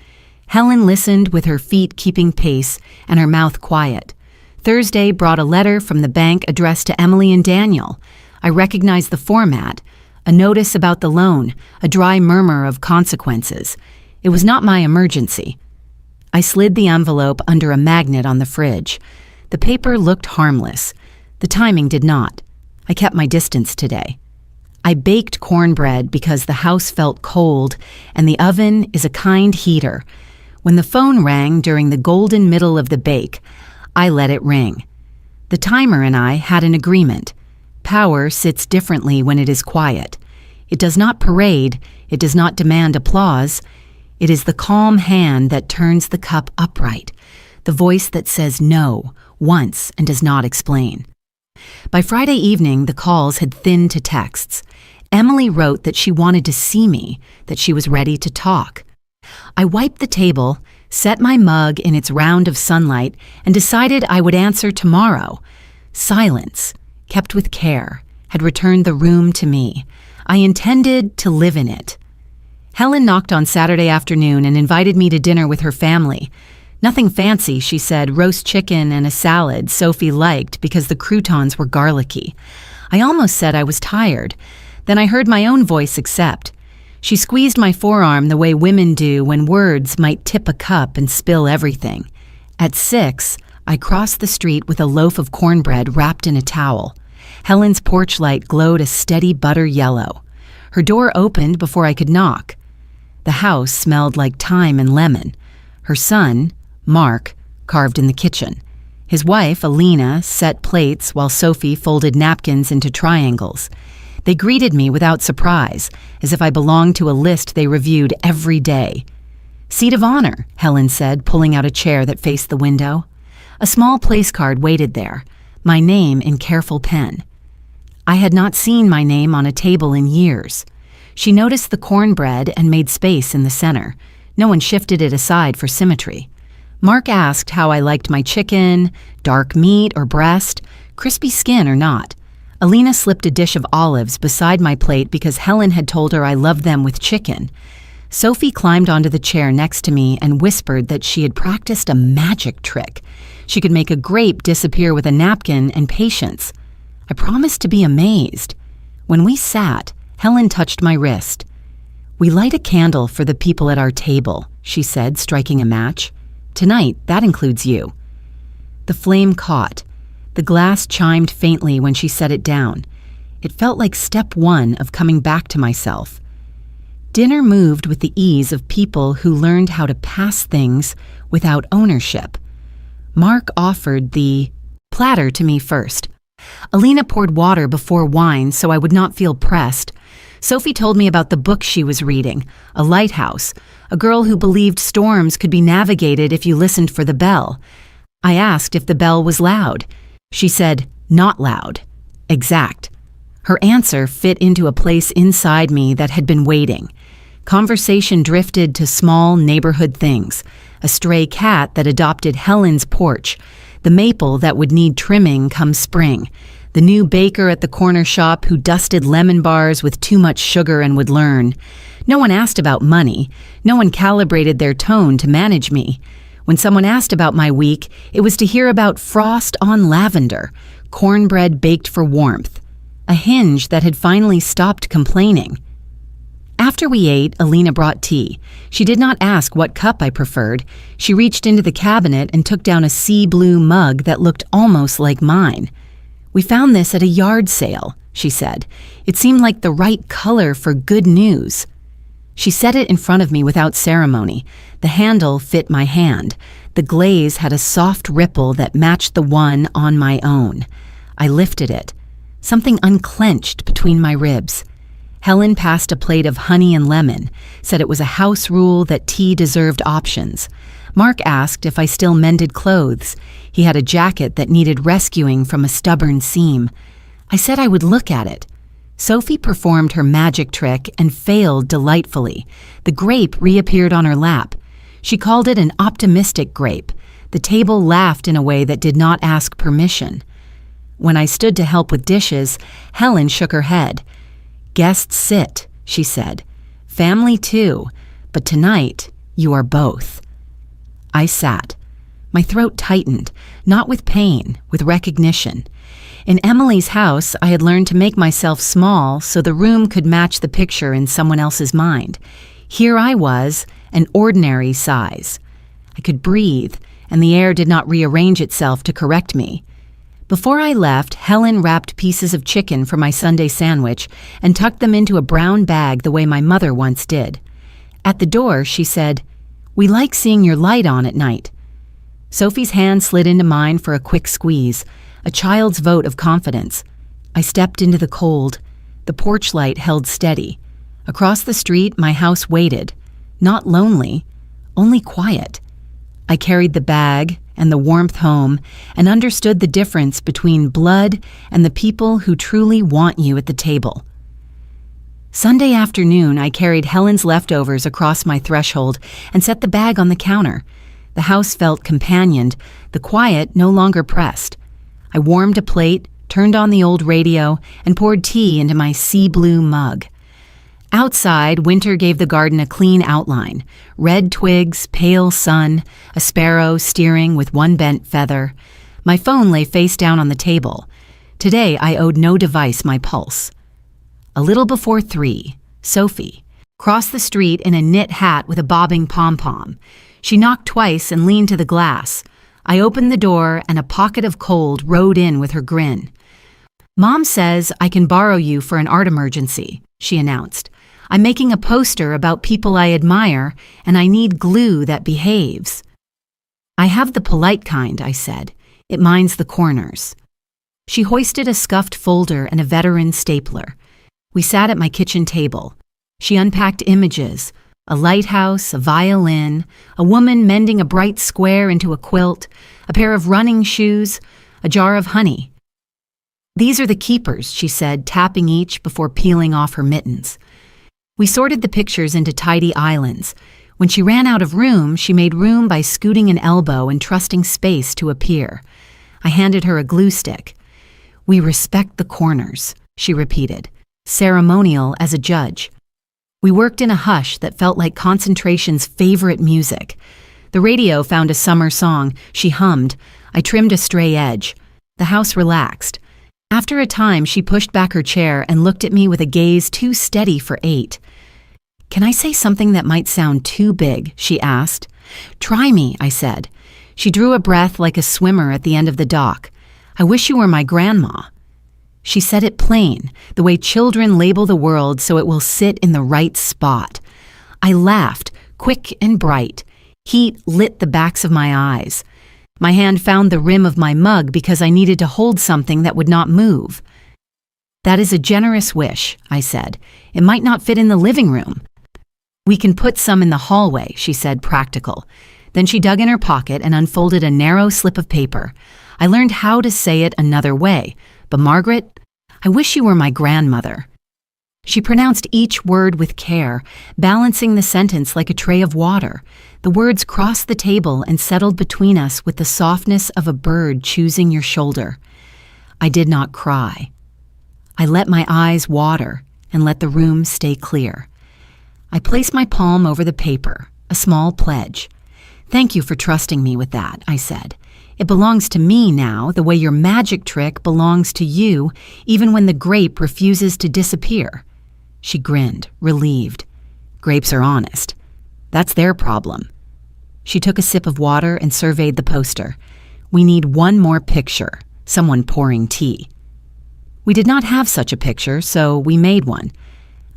Helen listened with her feet keeping pace and her mouth quiet. Thursday brought a letter from the bank addressed to Emily and Daniel. I recognized the format: a notice about the loan, a dry murmur of consequences. It was not my emergency. I slid the envelope under a magnet on the fridge. The paper looked harmless. The timing did not. I kept my distance today. I baked cornbread because the house felt cold, and the oven is a kind heater. When the phone rang during the golden middle of the bake, I let it ring. The timer and I had an agreement. Power sits differently when it is quiet. It does not parade, it does not demand applause. It is the calm hand that turns the cup upright, the voice that says no once and does not explain. By Friday evening, the calls had thinned to texts. Emily wrote that she wanted to see me, that she was ready to talk. I wiped the table, set my mug in its round of sunlight, and decided I would answer tomorrow. Silence, kept with care, had returned the room to me. I intended to live in it. Helen knocked on Saturday afternoon and invited me to dinner with her family. Nothing fancy, she said, roast chicken and a salad Sophie liked because the croutons were garlicky. I almost said I was tired. Then I heard my own voice accept. She squeezed my forearm the way women do when words might tip a cup and spill everything. At 6, I crossed the street with a loaf of cornbread wrapped in a towel. Helen's porch light glowed a steady butter yellow. Her door opened before I could knock. The house smelled like thyme and lemon. Her son, Mark, carved in the kitchen. His wife, Alina, set plates while Sophie folded napkins into triangles. They greeted me without surprise, as if I belonged to a list they reviewed every day. "Seat of honor," Helen said, pulling out a chair that faced the window. A small place card waited there, my name in careful pen. I had not seen my name on a table in years. She noticed the cornbread and made space in the center. No one shifted it aside for symmetry. Mark asked how I liked my chicken, dark meat or breast, crispy skin or not. Alina slipped a dish of olives beside my plate because Helen had told her I loved them with chicken. Sophie climbed onto the chair next to me and whispered that she had practiced a magic trick. She could make a grape disappear with a napkin and patience. I promised to be amazed. When we sat, Helen touched my wrist. "We light a candle for the people at our table," she said, striking a match. "Tonight, that includes you." The flame caught. The glass chimed faintly when she set it down. It felt like step one of coming back to myself. Dinner moved with the ease of people who learned how to pass things without ownership. Mark offered the platter to me first. Alina poured water before wine so I would not feel pressed. Sophie told me about the book she was reading, A Lighthouse, a girl who believed storms could be navigated if you listened for the bell. I asked if the bell was loud. She said, "Not loud. Exact." Her answer fit into a place inside me that had been waiting. Conversation drifted to small neighborhood things, a stray cat that adopted Helen's porch, the maple that would need trimming come spring, the new baker at the corner shop who dusted lemon bars with too much sugar and would learn. No one asked about money. No one calibrated their tone to manage me. When someone asked about my week, it was to hear about frost on lavender, cornbread baked for warmth, a hinge that had finally stopped complaining. After we ate, Alina brought tea. She did not ask what cup I preferred. She reached into the cabinet and took down a sea blue mug that looked almost like mine. "We found this at a yard sale," she said. "It seemed like the right color for good news." She set it in front of me without ceremony. The handle fit my hand. The glaze had a soft ripple that matched the one on my own. I lifted it. Something unclenched between my ribs. Helen passed a plate of honey and lemon, said it was a house rule that tea deserved options. Mark asked if I still mended clothes. He had a jacket that needed rescuing from a stubborn seam. I said I would look at it. Sophie performed her magic trick and failed delightfully. The grape reappeared on her lap. She called it an optimistic grape. The table laughed in a way that did not ask permission. When I stood to help with dishes, Helen shook her head. "Guests sit," she said. "Family too, but tonight you are both." I sat. My throat tightened, not with pain, with recognition. In Emily's house, I had learned to make myself small so the room could match the picture in someone else's mind. Here I was, an ordinary size. I could breathe, and the air did not rearrange itself to correct me. Before I left, Helen wrapped pieces of chicken for my Sunday sandwich and tucked them into a brown bag the way my mother once did. At the door, she said, "We like seeing your light on at night." Sophie's hand slid into mine for a quick squeeze, a child's vote of confidence. I stepped into the cold. The porch light held steady. Across the street, my house waited. Not lonely, only quiet. I carried the bag and the warmth home and understood the difference between blood and the people who truly want you at the table. Sunday afternoon, I carried Helen's leftovers across my threshold and set the bag on the counter. The house felt companioned, the quiet no longer pressed. I warmed a plate, turned on the old radio, and poured tea into my sea blue mug. Outside, winter gave the garden a clean outline. Red twigs, pale sun, a sparrow steering with one bent feather. My phone lay face down on the table. Today, I owed no device my pulse. A little before 3, Sophie crossed the street in a knit hat with a bobbing pom-pom. She knocked twice and leaned to the glass. I opened the door and a pocket of cold rode in with her grin. "Mom says I can borrow you for an art emergency," she announced. "I'm making a poster about people I admire, and I need glue that behaves." "I have the polite kind," I said. "It minds the corners." She hoisted a scuffed folder and a veteran stapler. We sat at my kitchen table. She unpacked images, a lighthouse, a violin, a woman mending a bright square into a quilt, a pair of running shoes, a jar of honey. "These are the keepers," she said, tapping each before peeling off her mittens. We sorted the pictures into tidy islands. When she ran out of room, she made room by scooting an elbow and trusting space to appear. I handed her a glue stick. "We respect the corners," she repeated, ceremonial as a judge. We worked in a hush that felt like concentration's favorite music. The radio found a summer song. She hummed. I trimmed a stray edge. The house relaxed. After a time, she pushed back her chair and looked at me with a gaze too steady for 8. "Can I say something that might sound too big?" she asked. "Try me," I said. She drew a breath like a swimmer at the end of the dock. "I wish you were my grandma." She said it plain, the way children label the world so it will sit in the right spot. I laughed, quick and bright. Heat lit the backs of my eyes. My hand found the rim of my mug because I needed to hold something that would not move. "That is a generous wish," I said. "It might not fit in the living room." "We can put some in the hallway," she said, practical. Then she dug in her pocket and unfolded a narrow slip of paper. I learned how to say it another way. "But Margaret, I wish you were my grandmother." She pronounced each word with care, balancing the sentence like a tray of water. The words crossed the table and settled between us with the softness of a bird choosing your shoulder. I did not cry. I let my eyes water and let the room stay clear. I placed my palm over the paper, a small pledge. "Thank you for trusting me with that," I said. "It belongs to me now, the way your magic trick belongs to you, even when the grape refuses to disappear." She grinned, relieved. "Grapes are honest. That's their problem." She took a sip of water and surveyed the poster. "We need one more picture, someone pouring tea." We did not have such a picture, so we made one.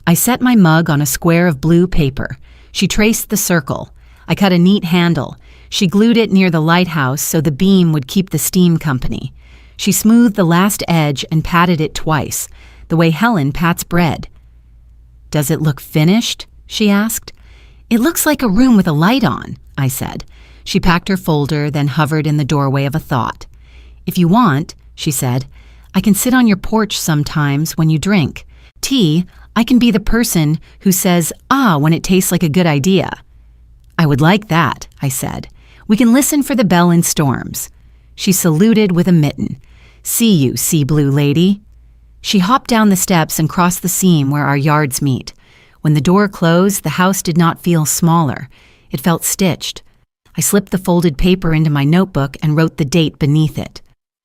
I set my mug on a square of blue paper. She traced the circle. I cut a neat handle. She glued it near the lighthouse so the beam would keep the steam company. She smoothed the last edge and patted it twice, the way Helen pats bread. "Does it look finished?" she asked. "It looks like a room with a light on," I said. She packed her folder, then hovered in the doorway of a thought. "If you want," she said, "I can sit on your porch sometimes when you drink. Tea, I can be the person who says, 'ah,' when it tastes like a good idea." "I would like that," I said. "We can listen for the bell in storms." She saluted with a mitten. "See you, sea blue lady." She hopped down the steps and crossed the seam where our yards meet. When the door closed, the house did not feel smaller. It felt stitched. I slipped the folded paper into my notebook and wrote the date beneath it.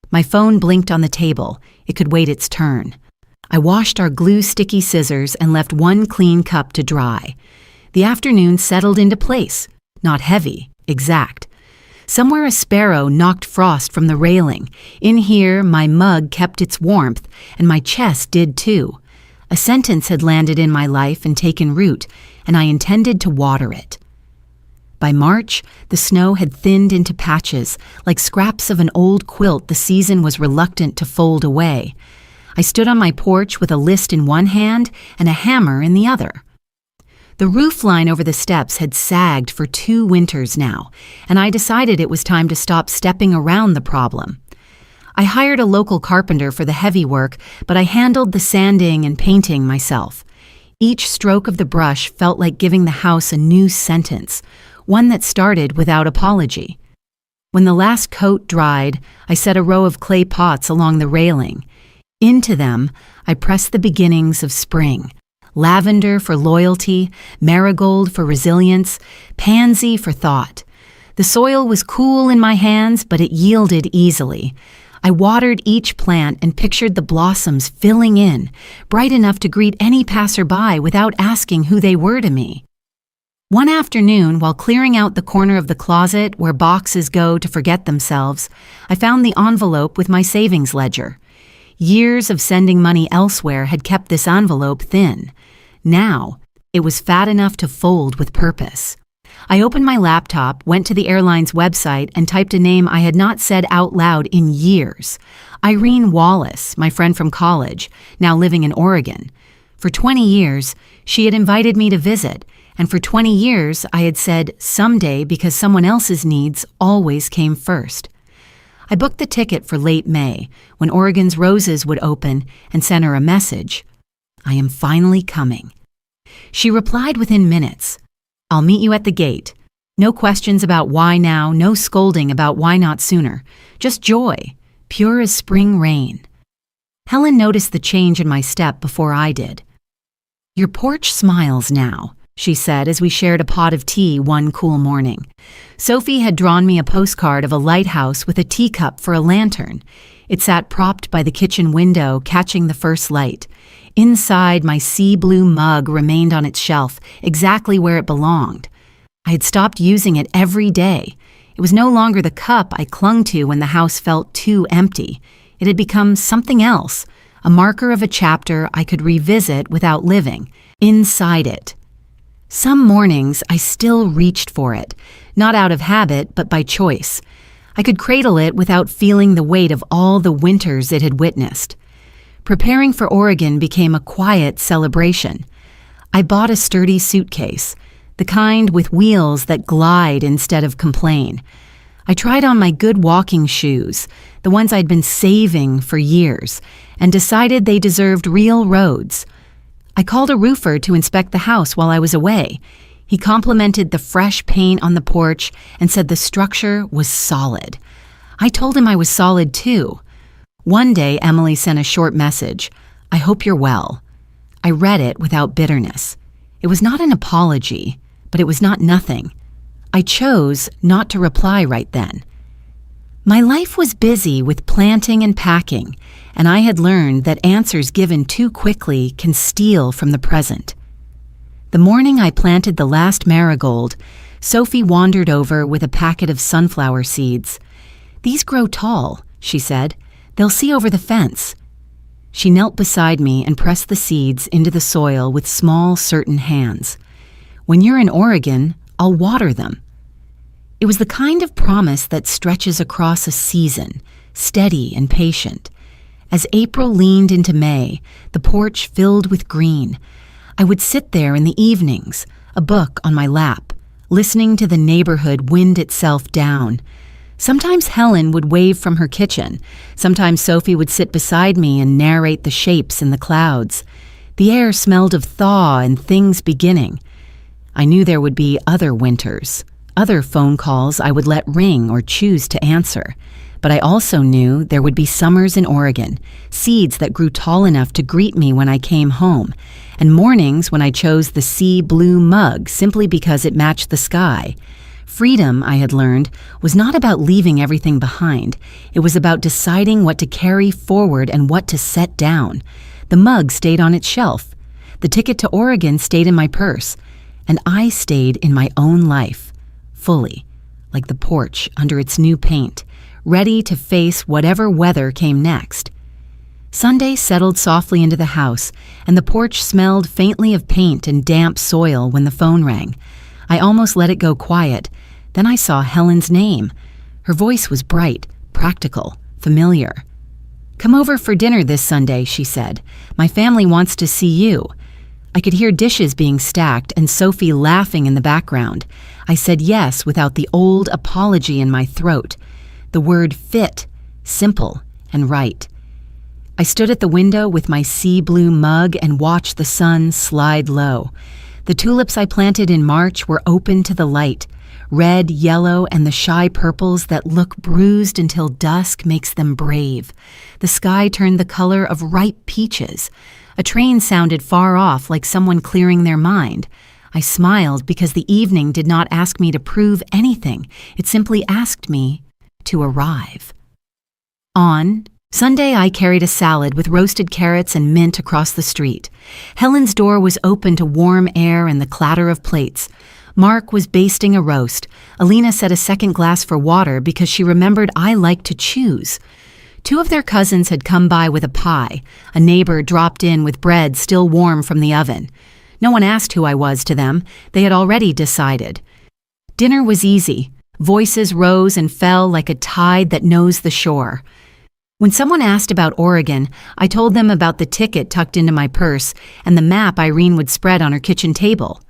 My phone blinked on the table. It could wait its turn. I washed our glue-sticky scissors and left one clean cup to dry. The afternoon settled into place. Not heavy, exact. Somewhere a sparrow knocked frost from the railing. In here, my mug kept its warmth, and my chest did too. A sentence had landed in my life and taken root, and I intended to water it. By March, the snow had thinned into patches, like scraps of an old quilt the season was reluctant to fold away. I stood on my porch with a list in one hand and a hammer in the other. The roof line over the steps had sagged for 2 winters now, and I decided it was time to stop stepping around the problem. I hired a local carpenter for the heavy work, but I handled the sanding and painting myself. Each stroke of the brush felt like giving the house a new sentence, one that started without apology. When the last coat dried, I set a row of clay pots along the railing. Into them, I pressed the beginnings of spring. Lavender for loyalty, marigold for resilience, pansy for thought. The soil was cool in my hands, but it yielded easily. I watered each plant and pictured the blossoms filling in, bright enough to greet any passerby without asking who they were to me. One afternoon, while clearing out the corner of the closet where boxes go to forget themselves, I found the envelope with my savings ledger. Years of sending money elsewhere had kept this envelope thin. Now, it was fat enough to fold with purpose. I opened my laptop, went to the airline's website, and typed a name I had not said out loud in years. Irene Wallace, my friend from college, now living in Oregon. For 20 years, she had invited me to visit, and for 20 years I had said someday because someone else's needs always came first. I booked the ticket for late May, when Oregon's roses would open, and sent her a message. I am finally coming. She replied within minutes. I'll meet you at the gate. No questions about why now, no scolding about why not sooner. Just joy, pure as spring rain. Helen noticed the change in my step before I did. Your porch smiles now, she said as we shared a pot of tea one cool morning. Sophie had drawn me a postcard of a lighthouse with a teacup for a lantern. It sat propped by the kitchen window, catching the first light. Inside, my sea blue mug remained on its shelf, exactly where it belonged. I had stopped using it every day. It was no longer the cup I clung to when the house felt too empty. It had become something else, a marker of a chapter I could revisit without living, inside it. Some mornings I still reached for it, not out of habit but by choice. I could cradle it without feeling the weight of all the winters it had witnessed. Preparing for Oregon became a quiet celebration. I bought a sturdy suitcase, the kind with wheels that glide instead of complain. I tried on my good walking shoes, the ones I'd been saving for years, and decided they deserved real roads. I called a roofer to inspect the house while I was away. He complimented the fresh paint on the porch and said the structure was solid. I told him I was solid too. One day, Emily sent a short message. I hope you're well. I read it without bitterness. It was not an apology, but it was not nothing. I chose not to reply right then. My life was busy with planting and packing, and I had learned that answers given too quickly can steal from the present. The morning I planted the last marigold, Sophie wandered over with a packet of sunflower seeds. These grow tall, she said. They'll see over the fence. She knelt beside me and pressed the seeds into the soil with small, certain hands. When you're in Oregon, I'll water them. It was the kind of promise that stretches across a season, steady and patient. As April leaned into May, the porch filled with green. I would sit there in the evenings, a book on my lap, listening to the neighborhood wind itself down. Sometimes Helen would wave from her kitchen. Sometimes Sophie would sit beside me and narrate the shapes in the clouds. The air smelled of thaw and things beginning. I knew there would be other winters, other phone calls I would let ring or choose to answer. But I also knew there would be summers in Oregon, seeds that grew tall enough to greet me when I came home, and mornings when I chose the sea blue mug simply because it matched the sky. Freedom, I had learned, was not about leaving everything behind. It was about deciding what to carry forward and what to set down. The mug stayed on its shelf. The ticket to Oregon stayed in my purse. And I stayed in my own life, fully, like the porch under its new paint, ready to face whatever weather came next. Sunday settled softly into the house, and the porch smelled faintly of paint and damp soil when the phone rang. I almost let it go quiet. Then I saw Helen's name. Her voice was bright, practical, familiar. Come over for dinner this Sunday, she said. My family wants to see you. I could hear dishes being stacked and Sophie laughing in the background. I said yes without the old apology in my throat. The word fit, simple and right. I stood at the window with my sea blue mug and watched the sun slide low. The tulips I planted in March were open to the light, red, yellow, and the shy purples that look bruised until dusk makes them brave. The sky turned the color of ripe peaches. A train sounded far off like someone clearing their mind. I smiled because the evening did not ask me to prove anything. It simply asked me to arrive. On Sunday, I carried a salad with roasted carrots and mint across the street. Helen's door was open to warm air and the clatter of plates. Mark was basting a roast. Alina set a second glass for water because she remembered I liked to choose. 2 of their cousins had come by with a pie. A neighbor dropped in with bread still warm from the oven. No one asked who I was to them. They had already decided. Dinner was easy. Voices rose and fell like a tide that knows the shore. When someone asked about Oregon, I told them about the ticket tucked into my purse and the map Irene would spread on her kitchen table.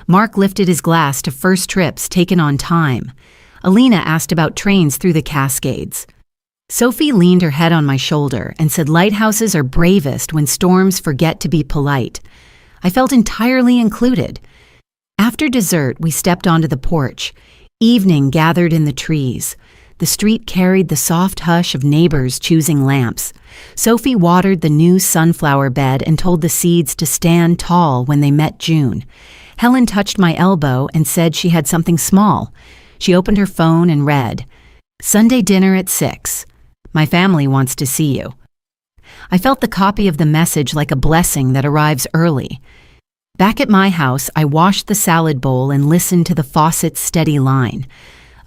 Mark lifted his glass to first trips taken on time. Alina asked about trains through the Cascades. Sophie leaned her head on my shoulder and said lighthouses are bravest when storms forget to be polite. I felt entirely included. After dessert, we stepped onto the porch. Evening gathered in the trees. The street carried the soft hush of neighbors choosing lamps. Sophie watered the new sunflower bed and told the seeds to stand tall when they met June. Helen touched my elbow and said she had something small. She opened her phone and read, "Sunday dinner at 6. My family wants to see you." I felt the copy of the message like a blessing that arrives early. Back at my house, I washed the salad bowl and listened to the faucet's steady line.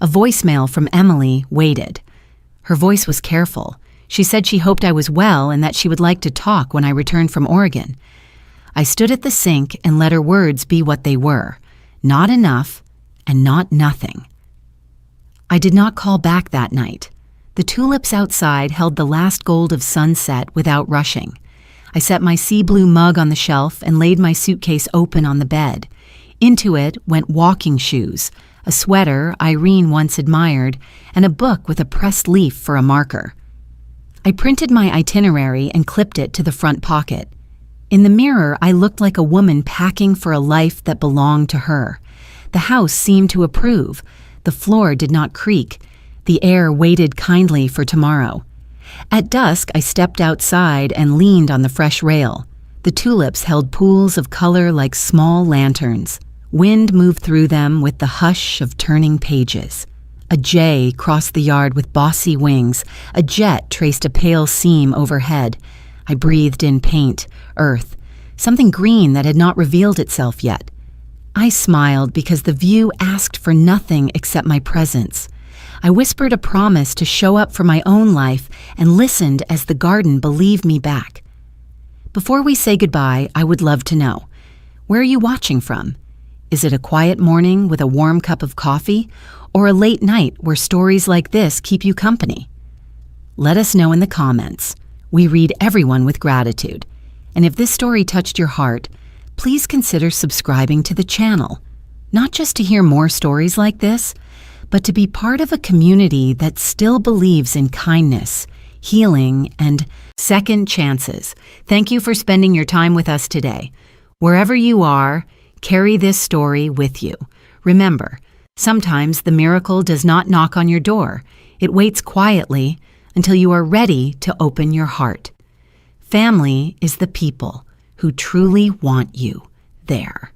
A voicemail from Emily waited. Her voice was careful. She said she hoped I was well and that she would like to talk when I returned from Oregon. I stood at the sink and let her words be what they were, not enough and not nothing. I did not call back that night. The tulips outside held the last gold of sunset without rushing. I set my sea blue mug on the shelf and laid my suitcase open on the bed. Into it went walking shoes, a sweater Irene once admired, and a book with a pressed leaf for a marker. I printed my itinerary and clipped it to the front pocket. In the mirror, I looked like a woman packing for a life that belonged to her. The house seemed to approve. The floor did not creak. The air waited kindly for tomorrow. At dusk, I stepped outside and leaned on the fresh rail. The tulips held pools of color like small lanterns. Wind moved through them with the hush of turning pages. A jay crossed the yard with bossy wings. A jet traced a pale seam overhead. I breathed in paint, earth, something green that had not revealed itself yet. I smiled because the view asked for nothing except my presence. I whispered a promise to show up for my own life and listened as the garden believed me back. Before we say goodbye, I would love to know, where are you watching from? Is it a quiet morning with a warm cup of coffee, or a late night where stories like this keep you company? Let us know in the comments. We read everyone with gratitude. And if this story touched your heart, please consider subscribing to the channel, not just to hear more stories like this, but to be part of a community that still believes in kindness, healing, and second chances. Thank you for spending your time with us today. Wherever you are, carry this story with you. Remember, sometimes the miracle does not knock on your door. It waits quietly until you are ready to open your heart. Family is the people who truly want you there.